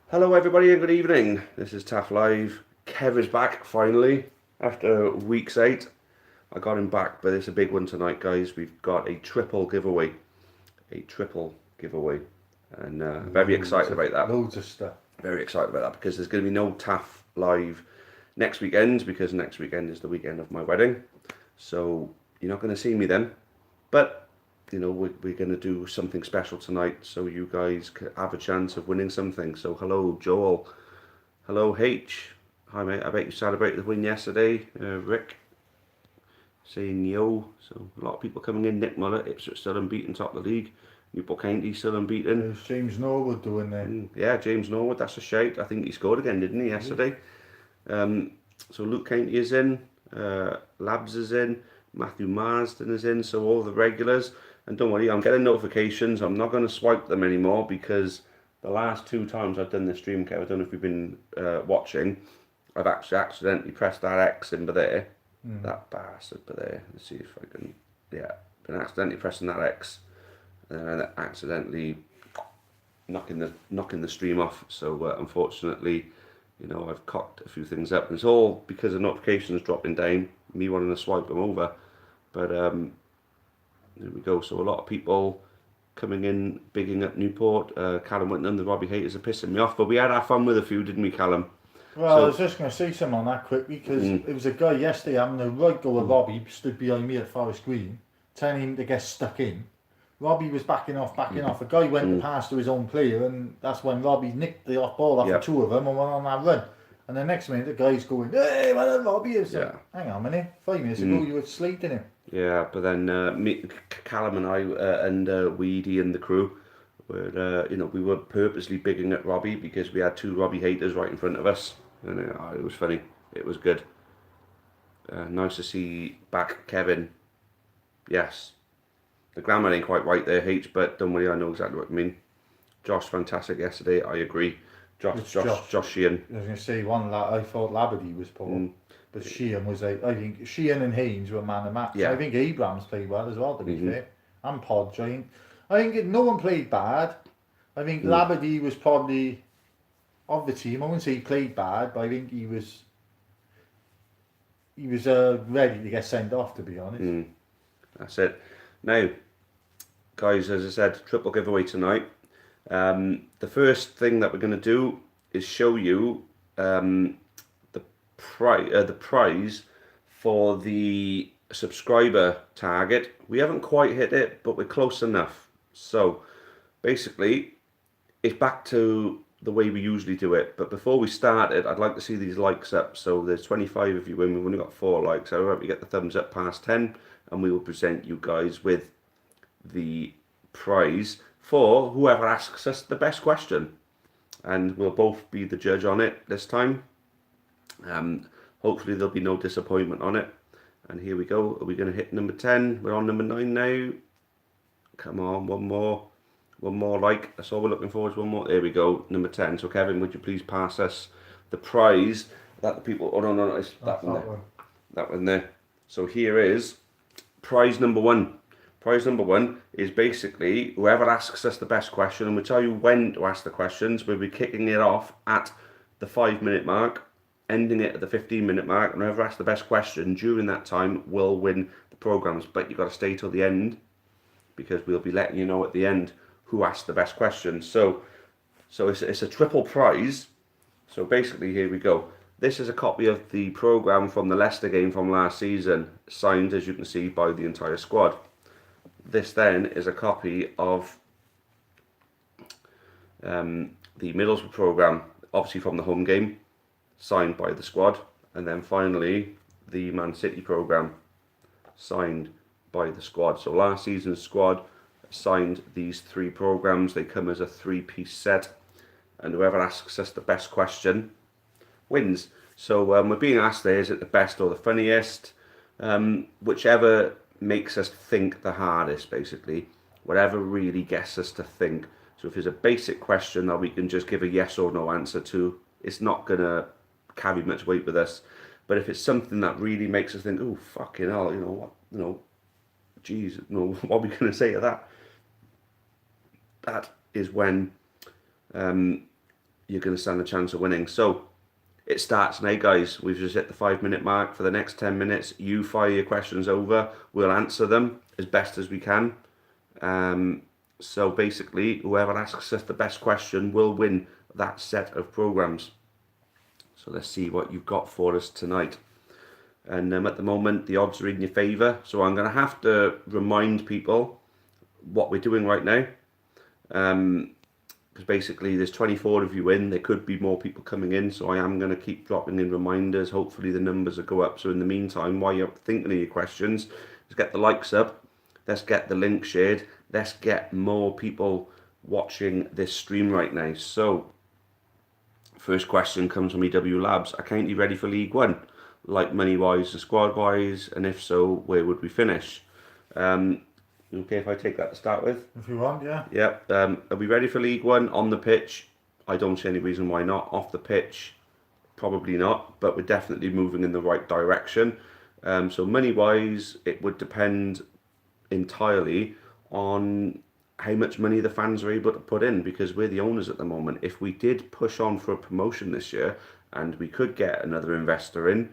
Hello everybody and good evening. This is Taff Live. Kev is back finally after week's 8. I got him back, but it's a big one tonight, guys. We've got a triple giveaway. A triple giveaway. And very excited about that. Loads of stuff. Very excited about that because there's going to be no Taff Live next weekend because next weekend is the weekend of my wedding. So you're not going to see me then. But you know, we're going to do something special tonight so you guys have a chance of winning something. So hello Joel, hello H, hi mate, I bet you celebrated the win yesterday. Rick saying yo, so a lot of people coming in. Nick Muller, Ipswich still unbeaten, top of the league. Newport County still unbeaten. There's James Norwood doing there. Yeah, James Norwood, that's a shout. I think he scored again, didn't he, yesterday? So Luke County is in, Labs is in, Matthew Marsden is in, so all the regulars. And don't worry, I'm getting notifications. I'm not going to swipe them anymore because the last 2 times I've done this stream, Kev, I don't know if you've been watching, I've actually accidentally pressed that X in there. That bastard there. Let's see if I can, yeah, been accidentally pressing that X and then accidentally knocking the stream off. So unfortunately, you know, I've cocked a few things up. And it's all because of notifications dropping down, me wanting to swipe them over. But there we go. So a lot of people coming in, bigging up Newport. Callum Whitnam, the Robbie haters are pissing me off. But we had our fun with a few, didn't we, Callum? Well, I was just going to say something on that quickly because it was a guy yesterday having a right go at Robbie, stood behind me at Forest Green, telling him to get stuck in. Robbie was backing off. A guy went to pass to his own player, and that's when Robbie nicked the off ball off 2 of them and went on that run. And the next minute, the guy's going, "Hey, well done, Robbie!" It's like, hang on a minute, 5 minutes ago you were slating him. Yeah, but then Callum and I and Weedy and the crew were, you know, we were purposely bigging at Robbie because we had 2 Robbie haters right in front of us, and it was funny. It was good. Nice to see back Kevin. Yes, the grammar ain't quite right there, H, but don't worry, I know exactly what you mean. Josh, fantastic yesterday. I agree. Josh Sheehan. I was going to say one lad, I thought Labadie was poor. But Sheehan was I think Sheehan and Haynes were man of match. Yeah. I think Abrams played well as well, to be fair. And Podge. I think no one played bad. I think Labadie was probably of the team. I wouldn't say he played bad, but I think he was ready to get sent off, to be honest. That's it. Now, guys, as I said, triple giveaway tonight. The first thing that we're going to do is show you the prize for the subscriber target. We haven't quite hit it, but we're close enough. So basically, it's back to the way we usually do it. But before we start it, I'd like to see these likes up. So there's 25 of you in. We've only got 4 likes. I hope you get the thumbs up past 10, and we will present you guys with the prize for whoever asks us the best question. And we'll both be the judge on it this time. Hopefully there'll be no disappointment on it. And here we go. Are we going to hit number 10? We're on number 9 now. Come on, one more like. That's all we're looking for is one more. There we go, number 10. So Kevin, would you please pass us the prize that the people... Oh, no, it's that one there. That one there. So here is prize number 1. Prize number 1 is basically whoever asks us the best question, and we'll tell you when to ask the questions. We'll be kicking it off at the 5-minute mark, ending it at the 15-minute mark, and whoever asks the best question during that time will win the programmes. But you've got to stay till the end because we'll be letting you know at the end who asked the best question. So it's a triple prize. So basically, here we go. This is a copy of the programme from the Leicester game from last season, signed, as you can see, by the entire squad. This then is a copy of the Middlesbrough programme, obviously from the home game, signed by the squad. And then finally, the Man City programme, signed by the squad. So last season's squad signed these 3 programmes. They come as a 3-piece set. And whoever asks us the best question wins. So we're being asked there, is it the best or the funniest? Whichever makes us think the hardest, basically. Whatever really gets us to think. So if there's a basic question that we can just give a yes or no answer to, it's not going to carry much weight with us. But if it's something that really makes us think, oh, fucking hell, you know, what, you know, geez, you know, what are we going to say to that? That is when you're going to stand a chance of winning. So it starts now, guys. We've just hit the 5-minute mark. For the next 10 minutes, you fire your questions over. We'll answer them as best as we can. So basically, whoever asks us the best question will win that set of programs. So let's see what you've got for us tonight. And at the moment, the odds are in your favour. So I'm going to have to remind people what we're doing right now. Because basically there's 24 of you in. There could be more people coming in. So I am going to keep dropping in reminders. Hopefully the numbers will go up. So in the meantime, while you're thinking of your questions, let's get the likes up. Let's get the link shared. Let's get more people watching this stream right now. So first question comes from EW Labs. Are currently ready for League One? Like money-wise and squad-wise, and if so, where would we finish? Okay, if I take that to start with? If you want, yeah. Yep. Are we ready for League One? On the pitch, I don't see any reason why not. Off the pitch, probably not, but we're definitely moving in the right direction. So money-wise, it would depend entirely on how much money the fans are able to put in, because we're the owners at the moment. If we did push on for a promotion this year and we could get another investor in,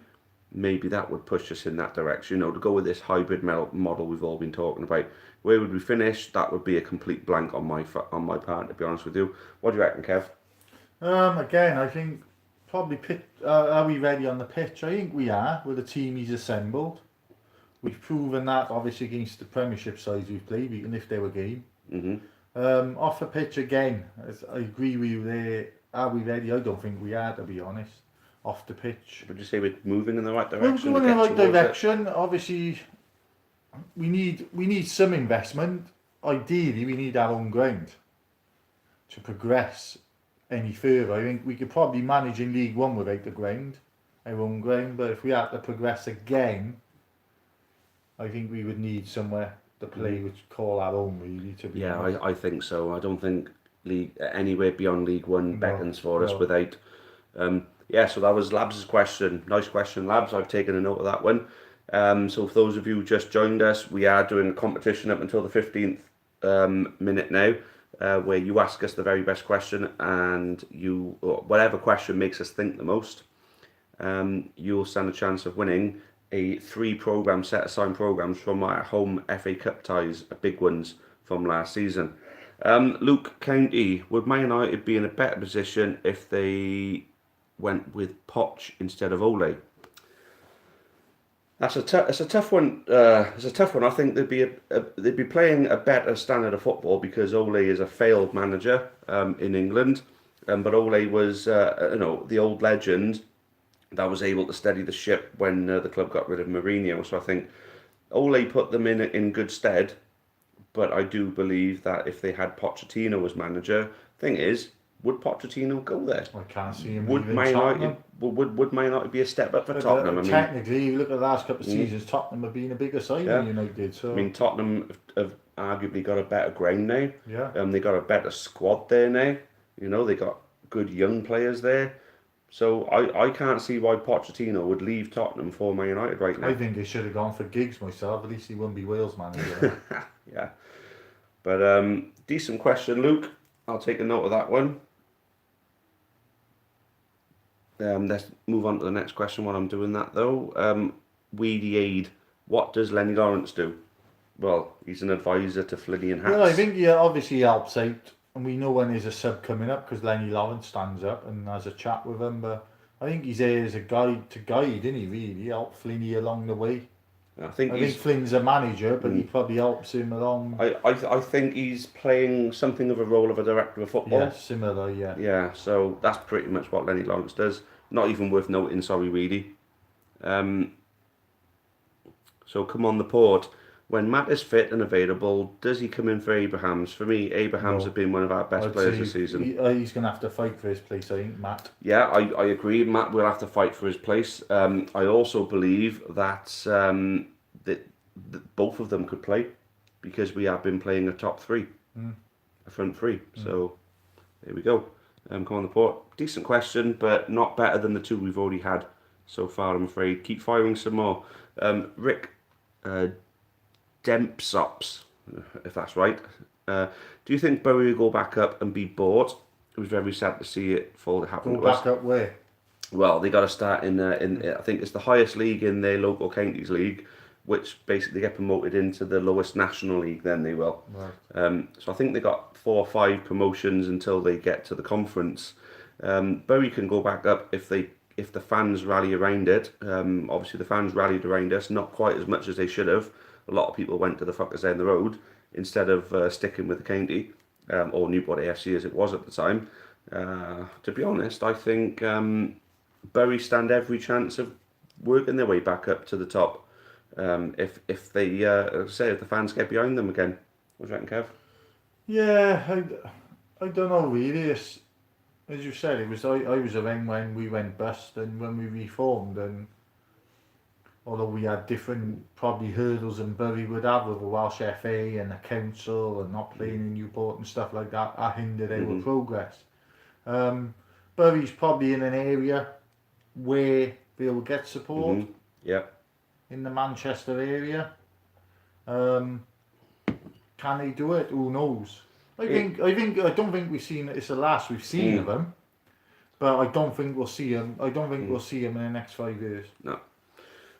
maybe that would push us in that direction, to go with this hybrid model we've all been talking about. Where would we finish? That would be a complete blank on my part, to be honest with you. What do you reckon, Kev? Again, I think probably are we ready on the pitch? I think we are, with the team he's assembled. We've proven that, obviously, against the Premiership sides we've played, we can lift our game. Off the pitch again, I agree with you there. Are we ready? I don't think we are, to be honest. Off the pitch. Would you say we're moving in the right direction? We're going in the right direction. Obviously, we need some investment. Ideally, we need our own ground to progress any further. I think we could probably manage in League One without the ground, our own ground. But if we had to progress again, I think we would need somewhere to play, which call our own, really. To be honest. I think so. I don't think anywhere beyond League One beckons for us without. So that was Labs' question. Nice question, Labs. I've taken a note of that one. So for those of you who just joined us, we are doing a competition up until the 15th minute now, where you ask us the very best question, and whatever question makes us think the most, you'll stand a chance of winning a 3-program set of signed programs from our home FA Cup ties, big ones from last season. Luke County, would Man United be in a better position if they went with Poch instead of Ole? It's a tough one. It's a tough one. I think they'd be playing a better standard of football, because Ole is a failed manager in England, but Ole was the old legend that was able to steady the ship when the club got rid of Mourinho. So I think Ole put them in good stead. But I do believe that if they had Pochettino as manager, thing is, would Pochettino go there? I can't see him. Would Man United be a step up for Tottenham? Technically, you look at the last couple of seasons, Tottenham have been a bigger side than United. So Tottenham have arguably got a better ground now. Yeah. They got a better squad there now. They got good young players there. So I can't see why Pochettino would leave Tottenham for Man United right now. I think they should have gone for Giggs myself. At least he wouldn't be Wales manager. Yeah. But decent question, Luke. I'll take a note of that one. Let's move on to the next question while I'm doing that, though. Weedy Aid. What does Lenny Lawrence do? Well, he's an advisor to Flinny and Hats. Well, I think he obviously helps out. And we know when there's a sub coming up, because Lenny Lawrence stands up and has a chat with him. But I think he's there as a guide, isn't he, really? Help Flinny along the way. I think Flynn's a manager, but he probably helps him along. I think he's playing something of a role of a director of football. Yeah, similar, yeah. Yeah, so that's pretty much what Lenny Lawrence does. Not even worth noting, sorry, Reedy. So come on the port. When Matt is fit and available, does he come in for Abrahams? For me, Abrahams have been one of our best players this season. He's going to have to fight for his place, I think, Matt. Yeah, I agree. Matt will have to fight for his place. I also believe that that both of them could play, because we have been playing a top three, a front three. So there we go. Come on the port. Decent question, but not better than the two we've already had so far, I'm afraid. Keep firing some more. Rick Dempsops, if that's right. Do you think Bowie will go back up and be bought? it was very sad to see it fall to happen Go to us. back up where? Well, they got to start in I think it's the highest league in their local counties league, which basically get promoted into the lowest national league. Then they will. Right. So I think they got 4 or 5 promotions until they get to the conference. Bury can go back up if the fans rally around it. Obviously the fans rallied around us, not quite as much as they should have. A lot of people went to the fuckers down the road instead of sticking with the county, or Newport AFC as it was at the time. To be honest, I think Bury stand every chance of working their way back up to the top. If they if the fans get behind them again. What do you reckon, Kev? Yeah, I don't know really. It's, as you said, I was around when we went bust and when we reformed, and although we had different probably hurdles than Bury would have with the Welsh FA and the council and not playing in Newport and stuff like that, that hindered our progress. Bury's probably in an area where they'll get support Yeah. in the Manchester area. Can they do it? Who knows? I don't think we've seen it's the last we've seen of them, but I don't think we'll see them. I don't think we'll see them in the next 5 years. No.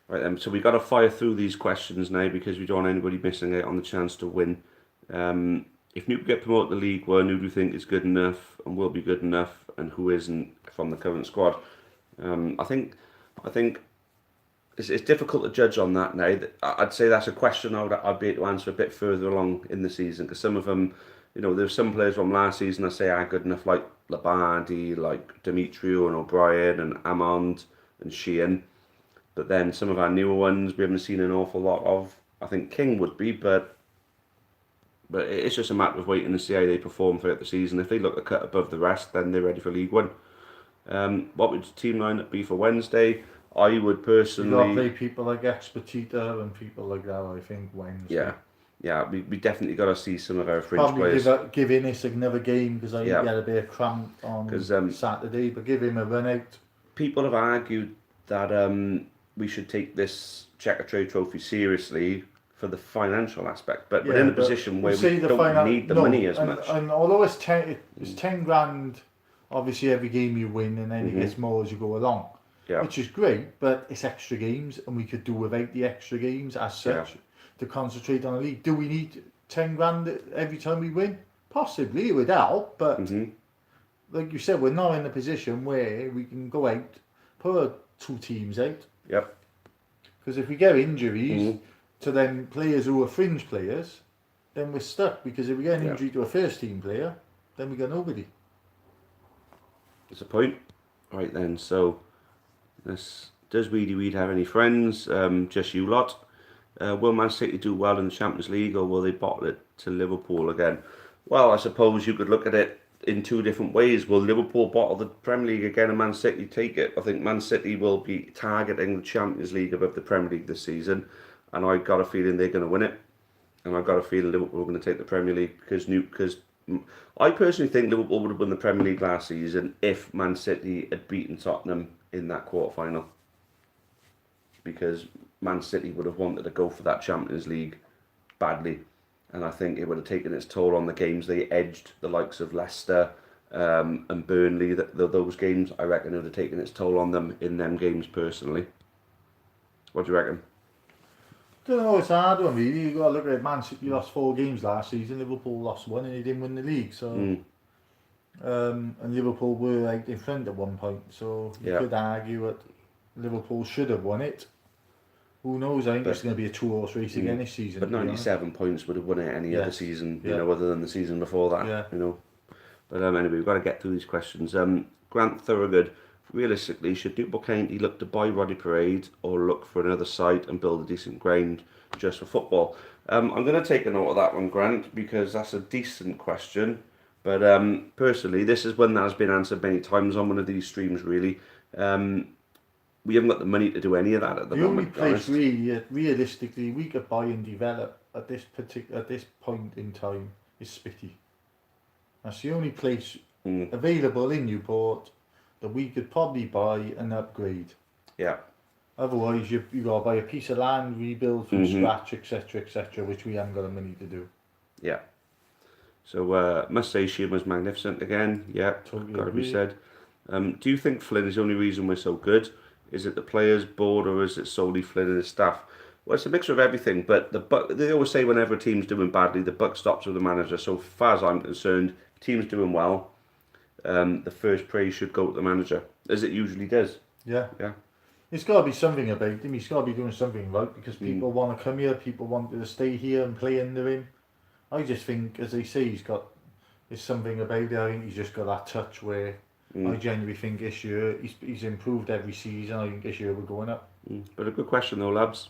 Right then, so we got to fire through these questions now because we don't want anybody missing out on the chance to win. If Newport get promoted to League One, who do you think is good enough and will be good enough, and who isn't from the current squad? I think it's difficult to judge on that now. I'd say that's a question I'd be able to answer a bit further along in the season, because some of them, there's some players from last season I say are good enough, like Labardi, like Demetrio and O'Brien and Amond and Sheehan. But then some of our newer ones we haven't seen an awful lot of. I think King would be, but it's just a matter of waiting to see how they perform throughout the season. If they look a cut above the rest, then they're ready for League One. What would the team lineup be for Wednesday? I would personally... You got to play people like Expetita and people like that, I think, Wednesday. Yeah, we definitely got to see some of our fringe players. Probably give Innes another game, because I think he had a bit of cramp on Saturday, but give him a run out. People have argued that we should take this Checkatrade trophy seriously for the financial aspect, but we're in a position where we don't need the money as much. And although it's 10 grand, obviously every game you win, and then it gets more as you go along, which is great, but it's extra games, and we could do without the extra games as such to concentrate on the league. Do we need 10 grand every time we win? Possibly, it would help, but like you said, we're not in a position where we can go out, put 2 teams out. Yep. Because if we get injuries to them players who are fringe players, then we're stuck. Because if we get an injury to a first team player, then we got nobody. That's a point. Right then, so does Weedy Weed have any friends? Just you lot. Will Man City do well in the Champions League, or will they bottle it to Liverpool again? Well, I suppose you could look at it in 2 different ways. Will Liverpool bottle the Premier League again and Man City take it? I think Man City will be targeting the Champions League above the Premier League this season, and I've got a feeling they're going to win it, and I've got a feeling Liverpool are going to take the Premier League because I personally think Liverpool would have won the Premier League last season if Man City had beaten Tottenham in that quarter-final, because Man City would have wanted to go for that Champions League badly. And I think it would have taken its toll on the games. They edged the likes of Leicester and Burnley. Those games, I reckon, it would have taken its toll on them in them games personally. What do you reckon? I don't know, it's a hard one really. You've got to look at it. Man City lost 4 games last season, Liverpool lost 1 and they didn't win the league. So, and Liverpool were out in front at one point. So you could argue that Liverpool should have won it. Who knows? I think it's going to be a 2-horse race again this season. But 97 points would have won it any other season, other than the season before that. But anyway, we've got to get through these questions. Grant Thorogood, realistically, should Newport County look to buy Roddy Parade or look for another site and build a decent ground just for football? I'm going to take a note of that one, Grant, because that's a decent question. But personally, this is one that has been answered many times on one of these streams, really. We haven't got the money to do any of that at the moment. The only place realistically we could buy and develop at this point in time is Spitty. That's the only place available in Newport that we could probably buy and upgrade. Yeah. Otherwise, you got to buy a piece of land, rebuild from scratch, etc., which we haven't got the money to do. Yeah. So must say Sheehan was magnificent again. Yeah, Totally got to be agree. said. Do you think Flynn is the only reason we're so good? Is it the players' board or is it solely Flynn and his staff? Well, it's a mixture of everything. But they always say whenever a team's doing badly, the buck stops with the manager. So far as I'm concerned, team's doing well. The first praise should go to the manager, as it usually does. Yeah. Yeah. It's got to be something about him. He's got to be doing something right because people Mm. want to come here. People want to stay here and play under him. I just think, as they say, there's something about it. I think he's just got that touch where I genuinely think this year he's improved every season. I think this year we're going up. But a good question though, lads.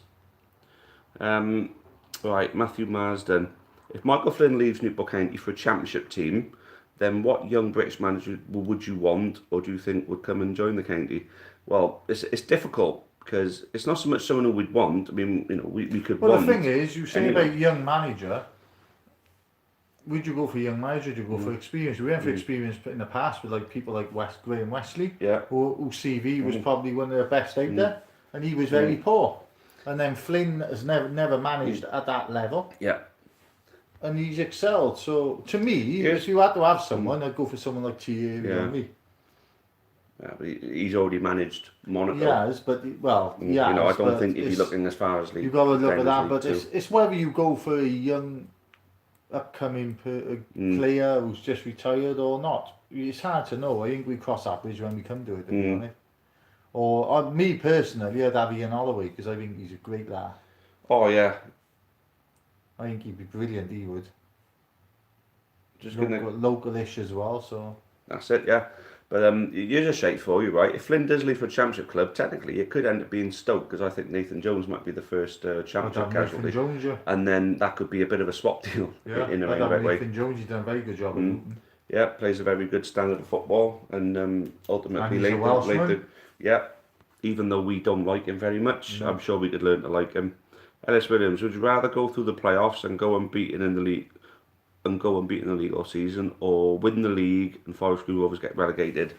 Right, Matthew Marsden. If Michael Flynn leaves Newport County for a championship team, then what young British manager would you want, or do you think would come and join the county? Well, it's difficult because it's not so much someone who we'd want. I mean, we could Well, want. the thing is, you say anyone. about young manager. Would you go for young manager? Would you go for experience? We went for experience in the past with like people like Graham Wesley, Yeah. who CV was probably one of the best out there, and he was very poor. And then Flynn has never managed at that level, Yeah. and he's excelled. So to me, Yes. if you had to have someone, I'd go for someone like Thierry Yeah. Henry. Yeah, but he's already managed Monaco. He has, but I don't think if you're looking as far as league. You've got to look at that, League but Two. it's whether you go for a young, upcoming player who's just retired or not. It's hard to know. I think we cross that bridge when we come to it, to be honest. Or me personally, I'd have Ian Holloway because I think he's a great lad. Oh yeah. I think he'd be brilliant. He would. Just Local-ish as well. So That's it, yeah. But you're just straight for you, right? If Flynn does leave for a championship club, technically it could end up being Stoke because I think Nathan Jones might be the first championship casualty. Jones, yeah. And then that could be a bit of a swap deal in a roundabout way. Nathan Jones, he's done a very good job. Yeah, plays a very good standard of football and ultimately And he's a Welshman. Yeah, even though we don't like him very much, I'm sure we could learn to like him. Ellis Williams, would you rather go through the playoffs and go unbeaten in the league all season, or win the league and Forest Green Rovers get relegated?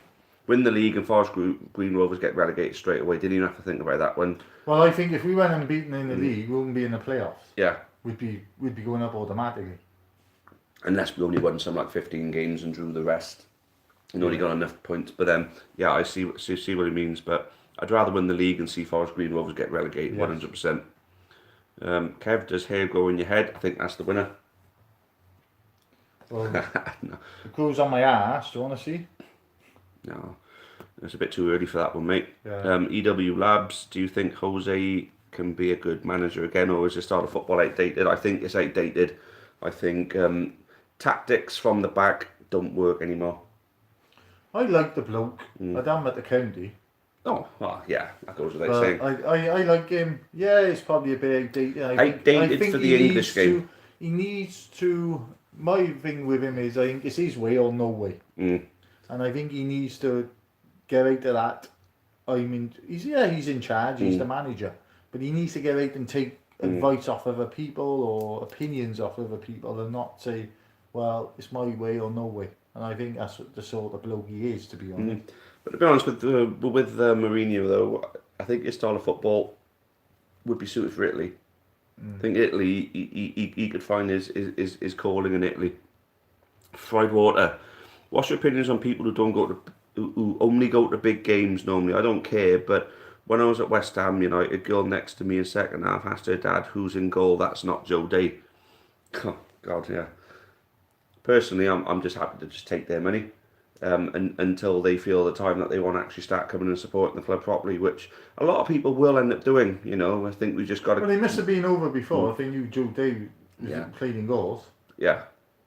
Win the league and Forest Green Rovers get relegated straight away. Didn't even have to think about that one. Well, I think if we went unbeaten in the league, we wouldn't be in the playoffs. Yeah. We'd be going up automatically. Unless we only won some like 15 games and drew the rest. And only got enough points. But then, yeah, I see what he means. But I'd rather win the league and see Forest Green Rovers get relegated, 100%. Kev, does hair grow in your head? I think that's the winner. Well, it grows on my ass, do you want to see? No, it's a bit too early for that one, mate. Yeah. EW Labs, do you think Jose can be a good manager again, or is the style of football outdated? I think it's outdated. I think tactics from the back don't work anymore. I like the bloke. I'd have him at the county. Oh, well, yeah, that goes without saying. I like him. Yeah, it's probably a bit outdated. Outdated for the English game. He needs to. My thing with him is I think it's his way or no way. And I think he needs to get out of that. I mean, he's in charge. He's the manager, but he needs to get out and take advice off other people or opinions off other people, and not say, "Well, it's my way or no way." And I think that's the sort of bloke he is, to be honest. But to be honest with Mourinho though, I think his style of football would be suited for Italy. I think Italy, he could find his calling in Italy. Fried water. What's your opinions on people who only go to big games normally? I don't care, but when I was at West Ham United, a girl next to me in second half asked her dad, "Who's in goal? That's not Joe Day." Oh, God, yeah. Personally, I'm just happy to just take their money. Until they feel the time that they want to actually start coming and supporting the club properly, which a lot of people will end up doing. I think we just got to. Well, they must have been over before. I think Joe Day played in goals. Yeah,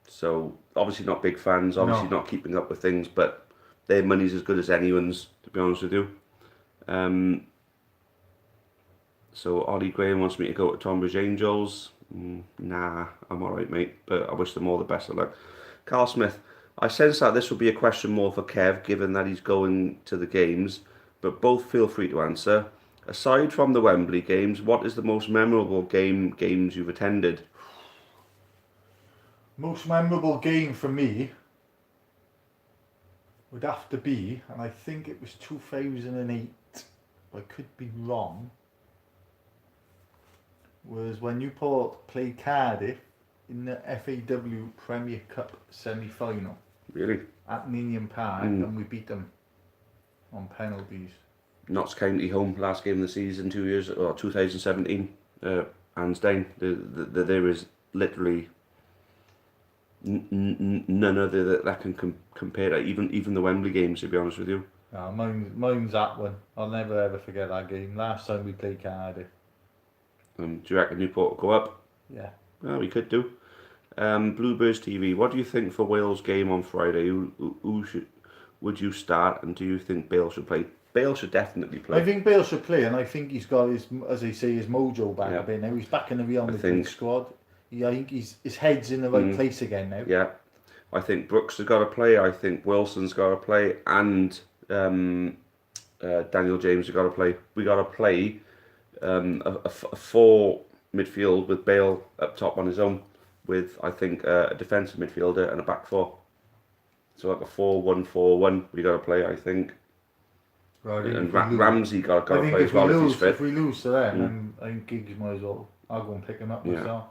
so obviously not big fans, obviously not keeping up with things, but their money's as good as anyone's, to be honest with you. So Ollie Graham wants me to go to Tonbridge Angels. Nah, I'm alright, mate, but I wish them all the best of luck. Carl Smith, I sense that this will be a question more for Kev, given that he's going to the games, but both feel free to answer. Aside from the Wembley games, what is the most memorable games you've attended? Most memorable game for me would have to be, and I think it was 2008, I could be wrong, was when Newport played Cardiff in the FAW Premier Cup semi-final Really? at Ninian Park, and we beat them on penalties. Notts County home, last game of the season, 2017, hands down. There is literally none other that can compare to even the Wembley games, to be honest with you. Mine's that one. I'll never ever forget that game. Last time we played Cardiff. Do you reckon Newport will go up? Yeah. Well, we could do. Bluebirds TV, what do you think for Wales game on Friday? Would you start, and do you think Bale should play? Bale should definitely play. I think Bale should play, and I think he's got his, as they say, his mojo back a bit now. He's back in the Real Madrid squad. I think his head's in the right place again now. Yeah. I think Brooks has got to play. I think Wilson's got to play, and Daniel James has got to play. We got to play a four midfield with Bale up top on his own, with I think a defensive midfielder and a back four. So like a 4-1-4-1 we got to play, I think. Right, and Ramsey got to play as well if he's fit. If we lose to them, then I think Giggs might as well. I'll go and pick him up myself.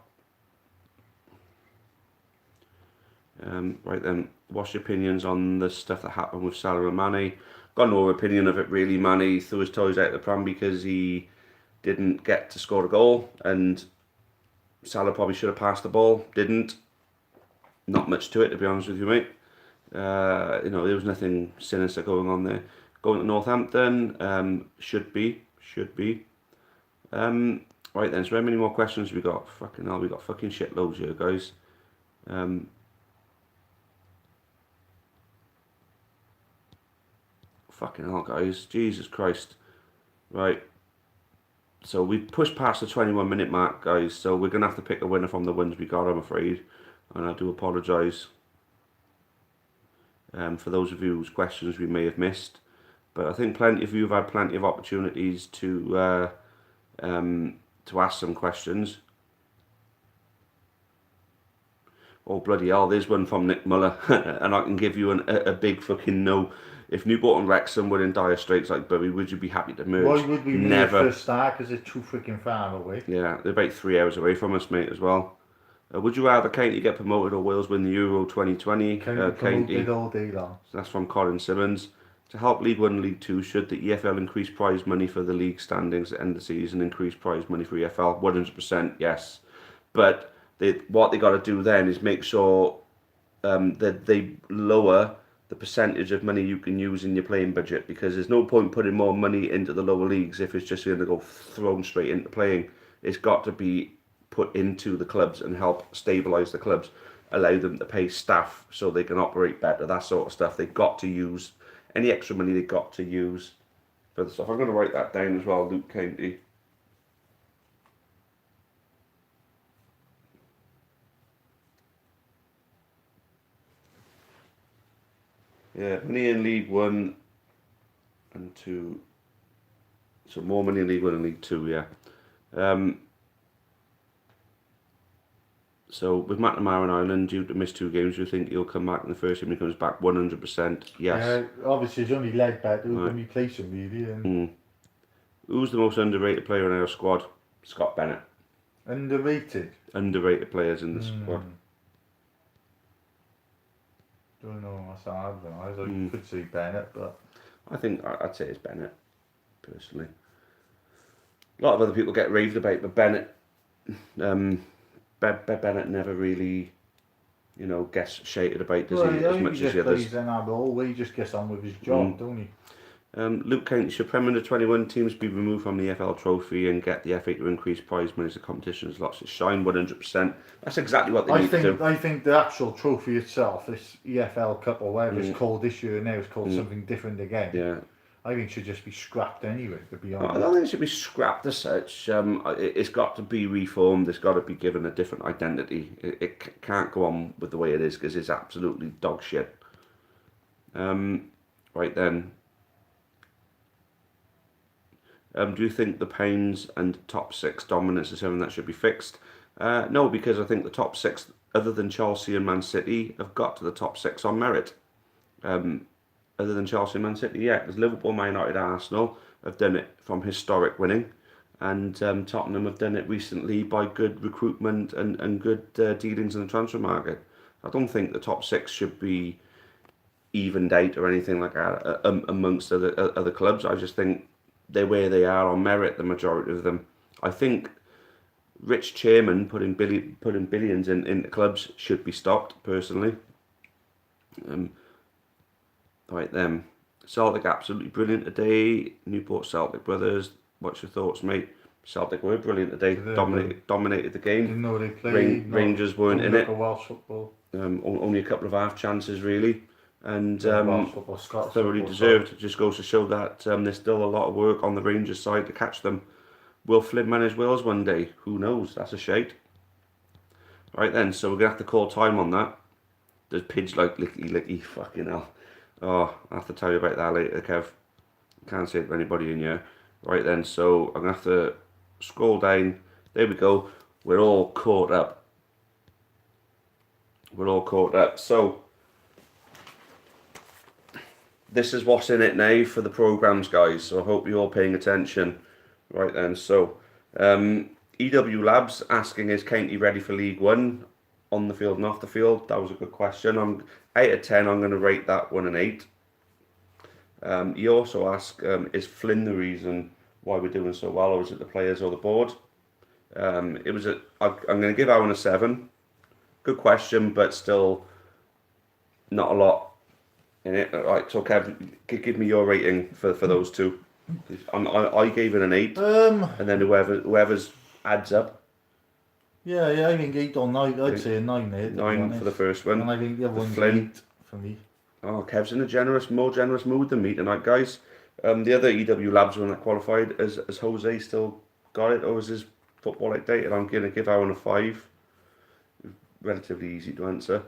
Right then, what's your opinions on the stuff that happened with Salah and Mane? Got no opinion of it really. Mane threw his toys out the pram because he didn't get to score a goal, and Salah probably should have passed the ball. Didn't. Not much to it, to be honest with you, mate. There was nothing sinister going on there. Going to Northampton, should be. Right then, so how many more questions we got? Fucking hell, we got fucking shitloads here, guys. Fucking hell, guys. Jesus Christ. Right. So we've pushed past the 21-minute mark, guys. So we're going to have to pick a winner from the ones we got, I'm afraid. And I do apologise for those of you whose questions we may have missed. But I think plenty of you have had plenty of opportunities to ask some questions. Oh, bloody hell, there's one from Nick Muller. And I can give you a big fucking no. If Newport and Wrexham were in dire straits like Bury, would you be happy to merge? Why would we Never. move for a start? Because they're too freaking far away. Yeah, they're about 3 hours away from us, mate, as well. Would you rather County get promoted or Wales win the Euro 2020? County all day long. So that's from Colin Simmons. To help League 1 and League 2, should the EFL increase prize money for the league standings at the end of the season, increase prize money for EFL? 100% yes. But what they got to do then is make sure that they lower the percentage of money you can use in your playing budget, because there's no point putting more money into the lower leagues if it's just going to go thrown straight into playing. It's got to be put into the clubs and help stabilise the clubs, allow them to pay staff so they can operate better, that sort of stuff. They've got to use any extra money they've got to use for the stuff. I'm going to write that down as well, Luke County. Yeah, money in League 1 and 2. So more money in League 1 and League 2, yeah. So with McNamara and Ireland, due to miss 2 games, do you think he'll come back in the first game? He comes back 100%? Yes. Yeah, obviously he's only led back. Who can replace him, really? And Who's the most underrated player in our squad? Scott Bennett. Underrated? Underrated players in the squad. Don't know, that's a hard one. I could say Bennett, but I think I'd say it's Bennett, personally. A lot of other people get raved about, but Bennett, Bennett never really, gets shaded about, does he, as much as the others. He just gets on with his job, don't he? Luke County, should Premier Under 21 teams be removed from the EFL trophy and get the FA to increase prize money as the competition has lost its shine? 100%. That's exactly what they need to do. I think the actual trophy itself, this EFL Cup or whatever it's called this year now, it's called something different again. Yeah. I think it should just be scrapped anyway, to be honest. I don't think it should be scrapped as such. It's got to be reformed. It's got to be given a different identity. It can't go on with the way it is, because it's absolutely dog shit. Right then. Do you think the pounds and top 6 dominance is something that should be fixed? No, because I think the top 6, other than Chelsea and Man City, have got to the top 6 on merit. Other than Chelsea and Man City, yeah, because Liverpool, Man United, Arsenal have done it from historic winning, and Tottenham have done it recently by good recruitment and good dealings in the transfer market. I don't think the top 6 should be evened out or anything like that amongst other clubs. I just think they're where they are on merit, the majority of them. I think rich chairmen putting billions into clubs should be stopped, personally. Right then, Celtic absolutely brilliant today. Newport Celtic brothers, what's your thoughts, mate? Celtic were brilliant today. Dominated the game. Didn't know they played. Rangers weren't in it. Welsh football. Only a couple of half chances really, and Welsh football, Scots thoroughly football, deserved. It just goes to show that there's still a lot of work on the Rangers side to catch them. Will Flynn manage Wales one day? Who knows? That's a shite. Right then, so we're gonna have to call time on that. There's Pidge like licky, fucking hell. Oh, I have to tell you about that later, Kev. Can't say it to anybody in here. Right then, so I'm gonna have to scroll down. There we go. We're all caught up. So this is what's in it now for the programs, guys. So I hope you're all paying attention. Right then, so EW Labs asking, is County ready for League One on the field and off the field? That was a good question. I'm 8 out of 10. I'm going to rate that one an 8. He also asked, is Flynn the reason why we're doing so well, or is it the players or the board? I'm going to give Owen a 7. Good question, but still not a lot in it. Right, so Kev, give me your rating for those two. I gave it an 8, and then whoever's adds up. Yeah, I think 8 or 9. I'd say a 9 there. 9 for the first one. And I think the other one's Flynn. 8 for me. Oh, Kev's in a more generous mood than me tonight, guys. The other EW Labs one that qualified, has Jose still got it, or is his football outdated? I'm going to give Owen a 5. Relatively easy to answer.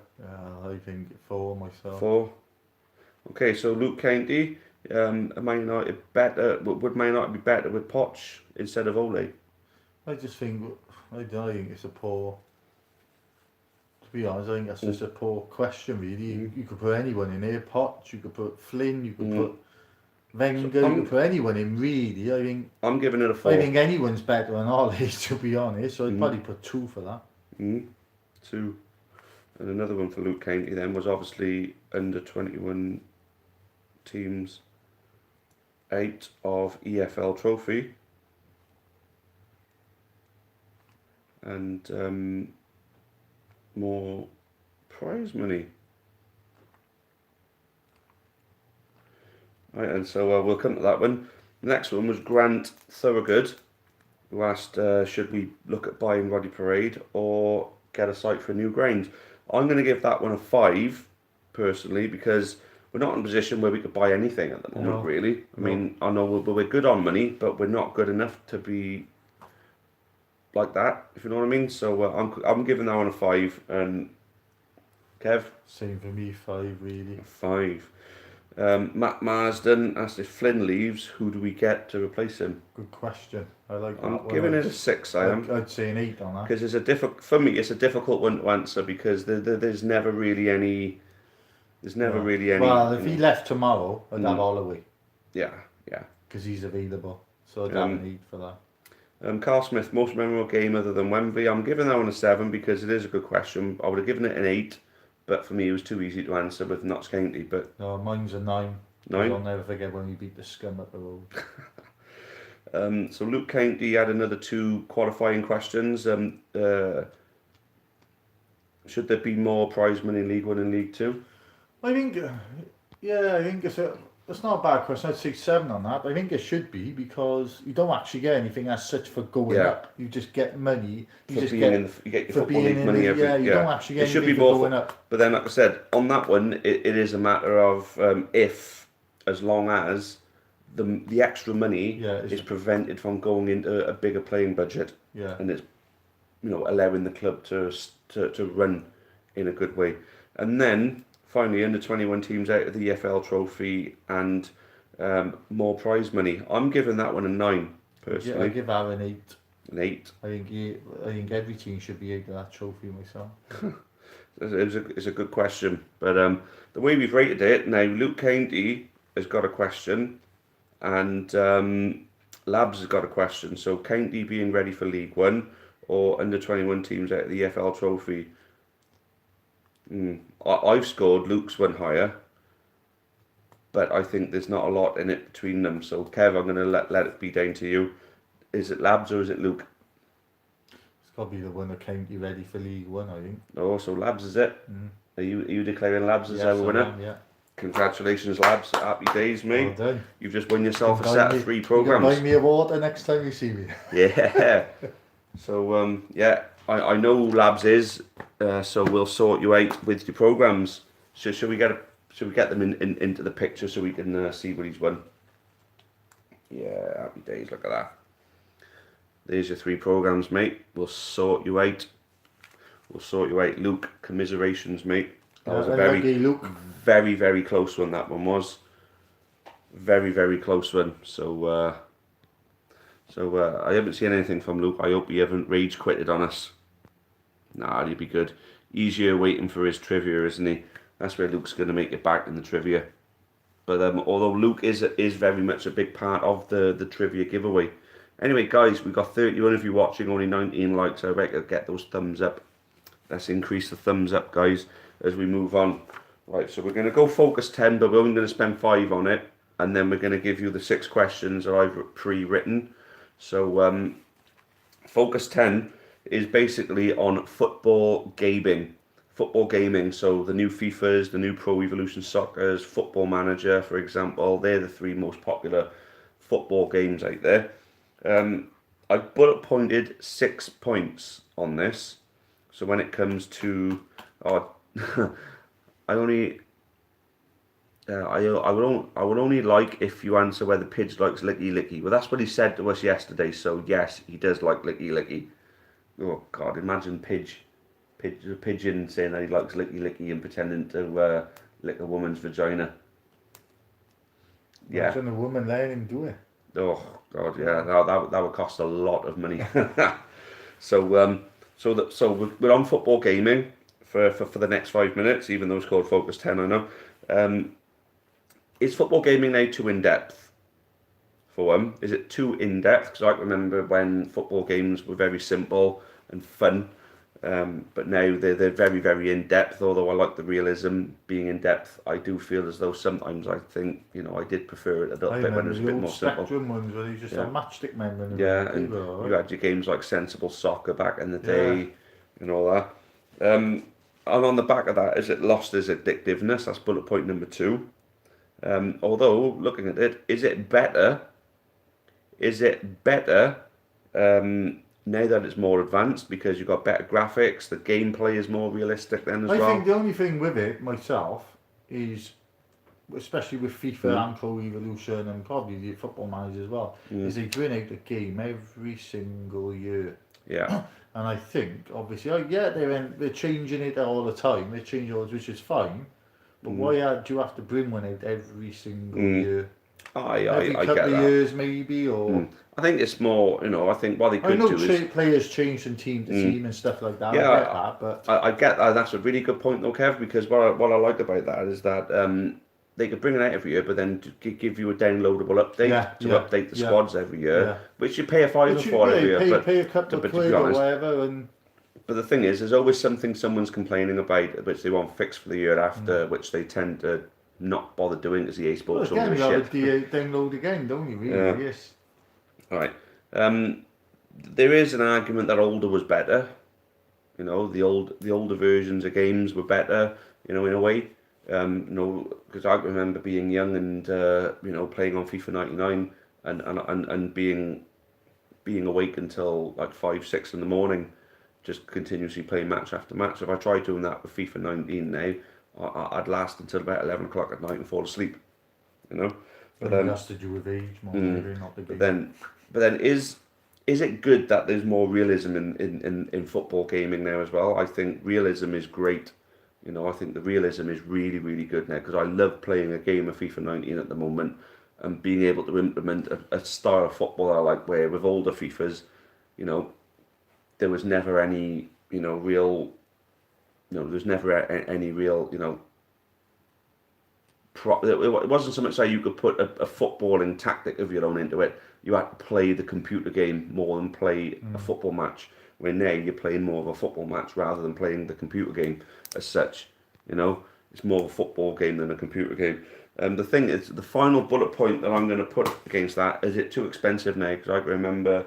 I think 4 myself. 4. Okay, so Luke County, Man United better? Would Man United be better with Poch instead of Ole? I just think it's a poor. To be honest, I think that's just a poor question, really. You could put anyone in here. Poch, you could put Flynn, you could put Wenger, you could put anyone in, really. I think I'm giving it a 4. I think anyone's better than Ole, to be honest. So I'd probably put 2 for that. 2. And another one for Luke County then was obviously under 21 teams, 8 of EFL trophy, and more prize money. Right, and so we'll come to that one. The next one was Grant Thorogood, who asked, should we look at buying Roddy Parade or get a site for a new ground? I'm going to give that one a 5, personally, because we're not in a position where we could buy anything at the moment, really. I mean, I know we're good on money, but we're not good enough to be like that, if you know what I mean. So I'm giving that one a 5. And Kev? Same for me, 5, really. 5. Matt Marsden asked, if Flynn leaves, who do we get to replace him? Good question. I like that. I'm giving it a 6. I'd say an 8 on that. Because for me, it's a difficult one to answer, because there's never really any. There's never really any. Well, if he left tomorrow, I'd have Holloway. Yeah. Because he's available, so I'd have an 8 for that. Carl Smith, most memorable game other than Wembley. I'm giving that one a 7 because it is a good question. I would have given it an 8, but for me it was too easy to answer with Notts County. But no, mine's a 9. 9. I'll never forget when we beat the scum up the road. So Luke County had another 2 qualifying questions. Should there be more prize money in League 1 and League 2? I think it's not a bad question. I'd say 7 on that. But I think it should be, because you don't actually get anything as such for going up. You just get money. You get your football league money every year. You don't actually get anything for going up. But then, like I said, on that one, it is a matter of as long as the extra money is prevented from going into a bigger playing budget. Yeah. And it's allowing the club to run in a good way. And then finally, under 21 teams out of the EFL trophy and more prize money. I'm giving that one a 9, personally. Yeah, I give that an 8. An 8. I think every team should be out of that trophy myself. It's a good question, but the way we've rated it now, Luke County has got a question, and Labs has got a question. So, County being ready for League One or under 21 teams out of the EFL Trophy? I've scored. Luke's one higher, but I think there's not a lot in it between them. So, Kev, I'm going to let it be down to you. Is it Labs or is it Luke? It's got to be the one that County ready for League One, I think. Oh, so Labs is it? Are you declaring Labs as Yes, our I winner? am, yeah. Congratulations, Labs. Happy days, mate. Well done. You've just won yourself a Buy set me- of 3 You can programmes. buy me a water next time you see me. Yeah. So, yeah, I know who Labs is, so we'll sort you out with your programmes. So, should we get them into the picture so we can see what he's won? Yeah, happy days, look at that. There's your 3 programmes, mate. We'll sort you out. Luke, commiserations, mate. That was a very, very close one, that one was. Very, very close one. So, I haven't seen anything from Luke. I hope he haven't rage quitted on us. Nah, he'll be good. Easier waiting for his trivia, isn't he? That's where Luke's going to make it back in the trivia. But although Luke is very much a big part of the trivia giveaway. Anyway, guys, we've got 31 of you watching, only 19 likes. I better get those thumbs up. Let's increase the thumbs up, guys, as we move on. Right, so we're going to go focus 10, but we're only going to spend 5 on it. And then we're going to give you the 6 questions that I've pre-written. So, focus 10 is basically on football gaming. Football gaming, so the new FIFAs, the new Pro Evolution Soccers, Football Manager, for example, they're the 3 most popular football games out there. I bullet pointed 6 points on this. So when it comes to, I would only like if you answer whether Pidge likes Licky Licky. Well, that's what he said to us yesterday. So yes, he does like Licky Licky. Oh God, imagine a pigeon saying that he likes Licky Licky and pretending to lick a woman's vagina. Yeah. Imagine a woman letting him do it. Oh God, yeah, that would cost a lot of money. So we're on football gaming for the next 5 minutes, even though it's called Focus 10, I know. Is football gaming now too in depth? For one, is it too in depth? Because I remember when football games were very simple and fun. But now they're very, very in depth. Although I like the realism being in depth, I do feel as though sometimes I think I did prefer it a little bit when it was a bit more simple. Spectrum ones where you just had matchstick men. Yeah, and you had your games like Sensible Soccer back in the day, and all that. And on the back of that, is it lost its addictiveness? That's bullet point number 2. Although looking at it, is it better? Now that it's more advanced because you've got better graphics, the gameplay is more realistic then as well. I think the only thing with it, myself, is, especially with FIFA and Pro Evolution and probably the Football Manager as well, is they bring out a game every single year. Yeah. And I think, obviously, they're changing it all the time. They're changing it, which is fine. But why do you have to bring one out every single year? Every couple of years, maybe, or... I think it's more, I think what they could do is... players change from team to team and stuff like that. Yeah, I get that, but... I get that. That's a really good point, though, Kev, because what I like about that is that they could bring it out every year, but then to give you a downloadable update to update the squads every year, which you pay a $5 for every year. Pay a couple of quid or whatever, and... But the thing is, there's always something someone's complaining about, which they want fixed for the year after, which they tend to not bother doing because EA Sports again, you have to download again, don't you, really? Yes. Alright. There is an argument that older was better. The older versions of games were better, in a way. Because I remember being young and playing on FIFA 99 and being awake until like 5, 6 in the morning, just continuously playing match after match. If I tried doing that with FIFA 19 now, I'd last until about 11 o'clock at night and fall asleep. But that's to do with age, more not the game. But then is it good that there's more realism in football gaming now as well? I think realism is great. I think the realism is really, really good now because I love playing a game of FIFA 19 at the moment and being able to implement a style of football I like, where with older FIFAs, there was never any, real, there's never any real, it wasn't so much like you could put a footballing tactic of your own into it. you had to play the computer game more than play a football match. Where now you're playing more of a football match rather than playing the computer game as such. You know, it's more of a football game than a computer game. The thing is, the final bullet point that I'm going to put against that is it too expensive now? Because I can remember,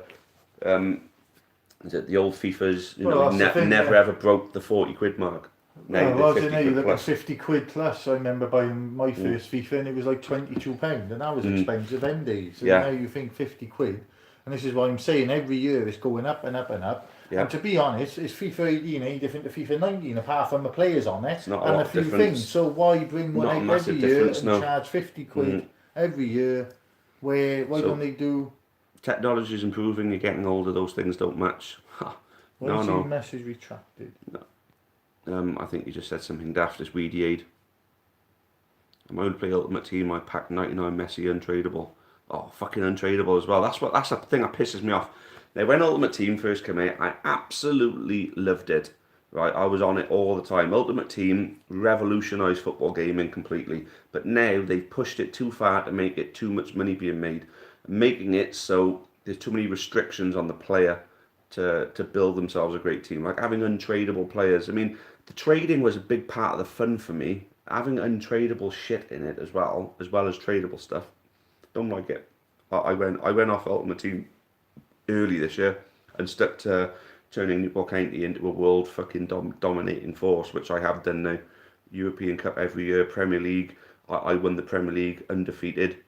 is it the old FIFAs? You know, never ever broke the 40 quid mark. No, well, didn't you look at 50 quid plus? I remember buying my first FIFA and it was like £22, and that was expensive them days. And now you think 50 quid, and this is what I'm saying. Every year it's going up and up and up. And to be honest, is FIFA 18 any different to FIFA 19 apart from the players on it and a few things? So why bring one out every year and charge 50 quid every year? Why don't they do? Technology is improving. You're getting older. Those things don't match. Why is your message retracted? No. I think you just said something daft. It's weedy-aid. I'm only play Ultimate Team. I packed 99 Messi untradeable. Oh, fucking untradeable as well. That's the thing that pisses me off. Now, when Ultimate Team first came out, I absolutely loved it. Right, I was on it all the time. Ultimate Team revolutionised football gaming completely. But now they've pushed it too far to make it too much money being made, making it so there's too many restrictions on the player to build themselves a great team. Like having untradeable players. I mean, the trading was a big part of the fun for me. Having untradeable shit in it as well as tradable stuff. Don't like it. I went off Ultimate Team early this year and stuck to turning Newport County into a world fucking dominating force, which I have done now. European Cup every year, Premier League. I won the Premier League undefeated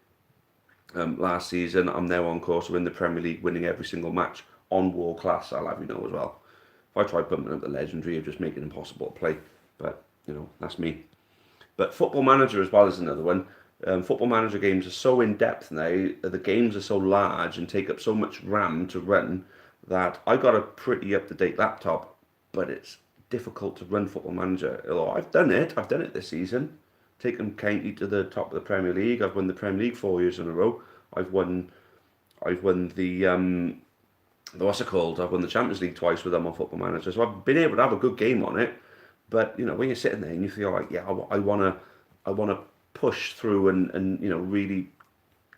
last season. I'm now on course to win the Premier League, winning every single match on world class. I'll have you know as well. If I try bumping up the legendary, I'd just make it impossible to play. But you know, that's me. But Football Manager as well is another one. Football Manager games are so in depth now, the games are so large and take up so much RAM to run that I got a pretty up-to-date laptop, but it's difficult to run Football Manager. Although I've done it this season, taken County to the top of the Premier League. I've won the Premier League 4 years in a row. I've won the what's it called? I've won the Champions League twice with them on Football Manager. So I've been able to have a good game on it. But you know, when you're sitting there and you feel like, yeah, I wanna push through and you know really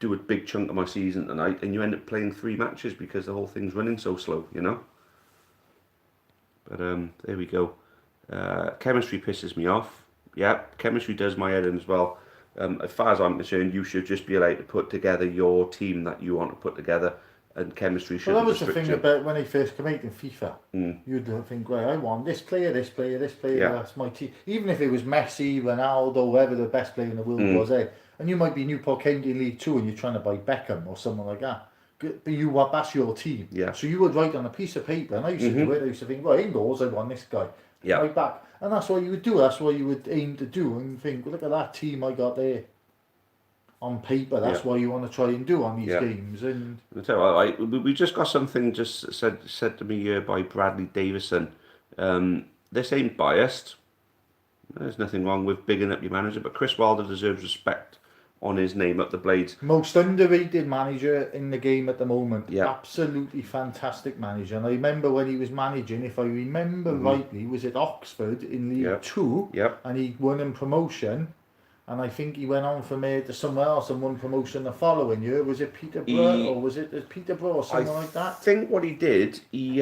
do a big chunk of my season tonight, and you end up playing 3 matches because the whole thing's running so slow, you know. But there we go. Chemistry pisses me off. Yeah, chemistry does my head in as well. As far as I'm concerned, you should just be allowed to put together your team that you want to put together, and chemistry should. Well, that was the thing about when I first came out in FIFA. You'd think, right, I want this player, that's my team. Even if it was Messi, Ronaldo, whoever the best player in the world was, and you might be Newport County in League 2 and you're trying to buy Beckham or someone like that. But that's your team. Yeah. So you would write on a piece of paper, and I used to do it. I used to think, right, indoors, I want this guy. Yeah. Right back. And that's what you would do. That's what you would aim to do, and think, well, look at that team I got there. On paper, that's what you want to try and do on these games. And I tell you what, we just got something just said to me by Bradley Davison. This ain't biased. There's nothing wrong with bigging up your manager, but Chris Wilder deserves respect on his name up the blades. Most underrated manager in the game at the moment. Yeah. Absolutely fantastic manager. And I remember when he was managing, if I remember rightly, was at Oxford in League 2, and he won in promotion. And I think he went on from there to somewhere else and won promotion the following year. Was it Peterborough or was it Peterborough or something like that? I think what he did, he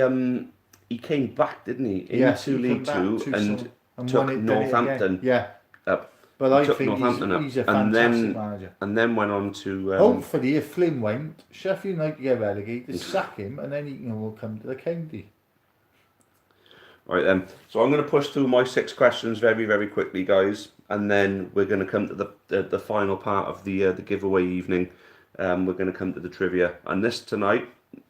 came back, didn't he, into League 2 and took Northampton up. But I think he's a fantastic manager. And then went on to... hopefully, if Flynn went, Sheffield United get relegated, sack him, and then he will come to the county. Right then, so I'm going to push through my 6 questions very, very quickly, guys, and then we're going to come to the final part of the giveaway evening. We're going to come to the trivia, and this tonight,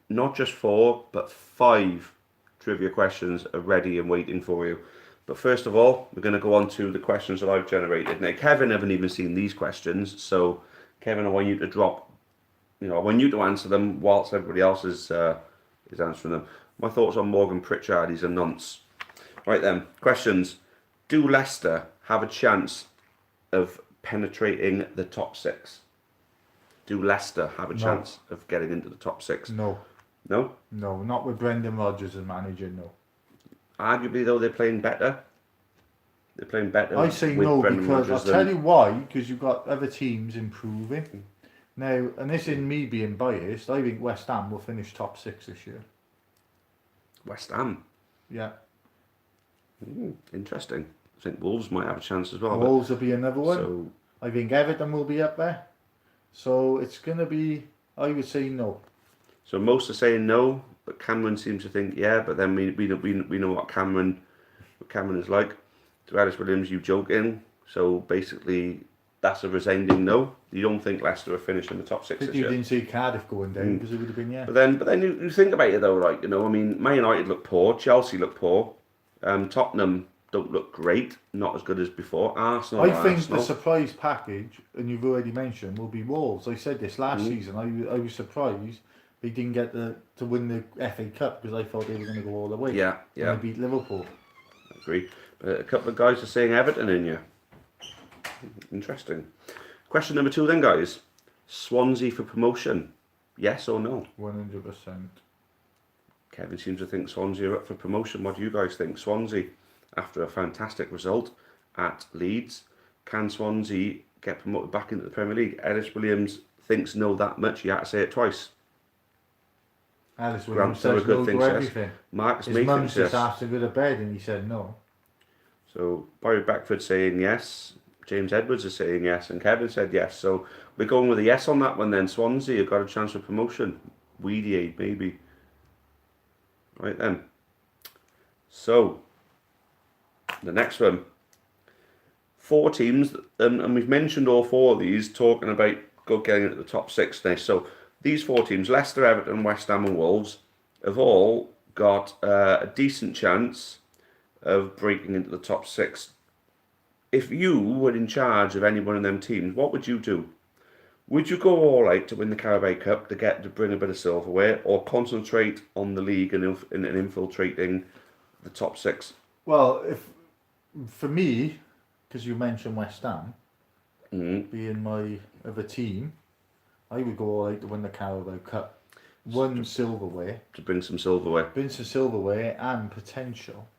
not just 4, but 5 trivia questions are ready and waiting for you. But first of all, we're going to go on to the questions that I've generated. Now, Kevin haven't even seen these questions, so Kevin, I want you to answer them whilst everybody else is answering them. My thoughts on Morgan Pritchard, he's a nonce. Right then, questions. Do Leicester have a chance of penetrating the top 6? Do Leicester have a chance of getting into the top 6? No. No? No, not with Brendan Rodgers as manager, no. Arguably, though, they're playing better. They're playing better. I say no because I'll tell you why. Because you've got other teams improving. Now, and this isn't me being biased, I think West Ham will finish top 6 this year. West Ham. Yeah. Interesting. I think Wolves might have a chance as well. Wolves will be another one. So, I think Everton will be up there. So it's going to be, I would say no. so most are saying no, but Cameron seems to think yeah. But then we know what Cameron is like. To Alice Williams, you joking? So basically, that's a resounding no. You don't think Leicester will finish in the top 6 But this you year? didn't see Cardiff going down because it would have been, yeah. But then you think about it though, like, you know, I mean, Man United look poor, Chelsea look poor, Tottenham don't look great, not as good as before. Arsenal, I think the surprise package, and you've already mentioned, will be Wolves. I said this last season. I was surprised they didn't get to win the FA Cup because I thought they were going to go all the way. Yeah. And they beat Liverpool. I agree. But a couple of guys are saying Everton in you. Interesting. Question number 2 then, guys. Swansea for promotion. Yes or no? 100%. Kevin seems to think Swansea are up for promotion. What do you guys think? Swansea, after a fantastic result at Leeds, can Swansea get promoted back into the Premier League? Ellis Williams thinks no that much. He had to say it twice. Alice Grant Williams says good no things, to yes. everything. Marcus His May mum thinks just yes. asked him to go to bed and he said no. So Barry Beckford saying yes. James Edwards is saying yes, and Kevin said yes. So we're going with a yes on that one then. Swansea have got a chance for promotion. Weedy maybe. Right then. So the next one. 4 teams, and we've mentioned all 4 of these, talking about getting into the top 6 now. So these 4 teams, Leicester, Everton, West Ham and Wolves, have all got a decent chance of breaking into the top 6. If you were in charge of any one of them teams, what would you do? Would you go all out to win the Carabao Cup to bring a bit of silverware, or concentrate on the league and infiltrating the top 6? Well, for me, because you mentioned West Ham being my other team, I would go all out to win the Carabao Cup. Win silverware. To bring some silverware. Bring some silverware and potential.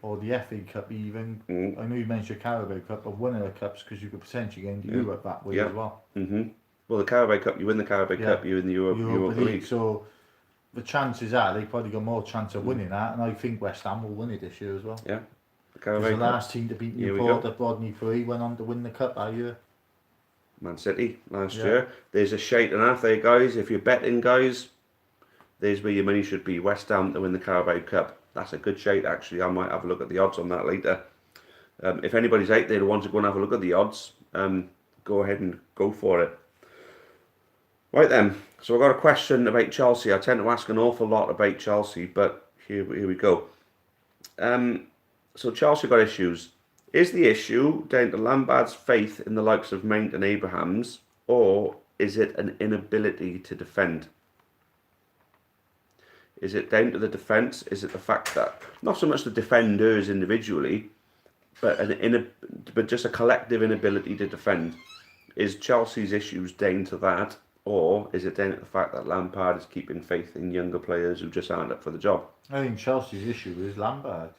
Or the FA Cup even. I know you mentioned Carabao Cup, but one of the cups because you could potentially get into Europe that way as well. Well, the Carabao Cup, you win the Carabao Cup, you're in the Europa League. So the chances are they probably got more chance of winning that, and I think West Ham will win it this year as well. Yeah, the It Carabao was the Cup. last team to beat Newport that Rodney Free went on to win the cup that year. Man City last year. There's a shite and a half there, guys. If you're betting, guys, there's where your money should be. West Ham to win the Carabao Cup. That's a good shite, actually. I might have a look at the odds on that later. If anybody's out there who wants to go and have a look at the odds, go ahead and go for it. Right then, so I've got a question about Chelsea. I tend to ask an awful lot about Chelsea, but here we go. So Chelsea got issues. Is the issue down to Lampard's faith in the likes of Mount and Abrahams, or is it an inability to defend? Is it down to the defence? Is it the fact that not so much the defenders individually, but just a collective inability to defend? Is Chelsea's issues down to that, or is it down to the fact that Lampard is keeping faith in younger players who just aren't up for the job? I think Chelsea's issue is Lampard.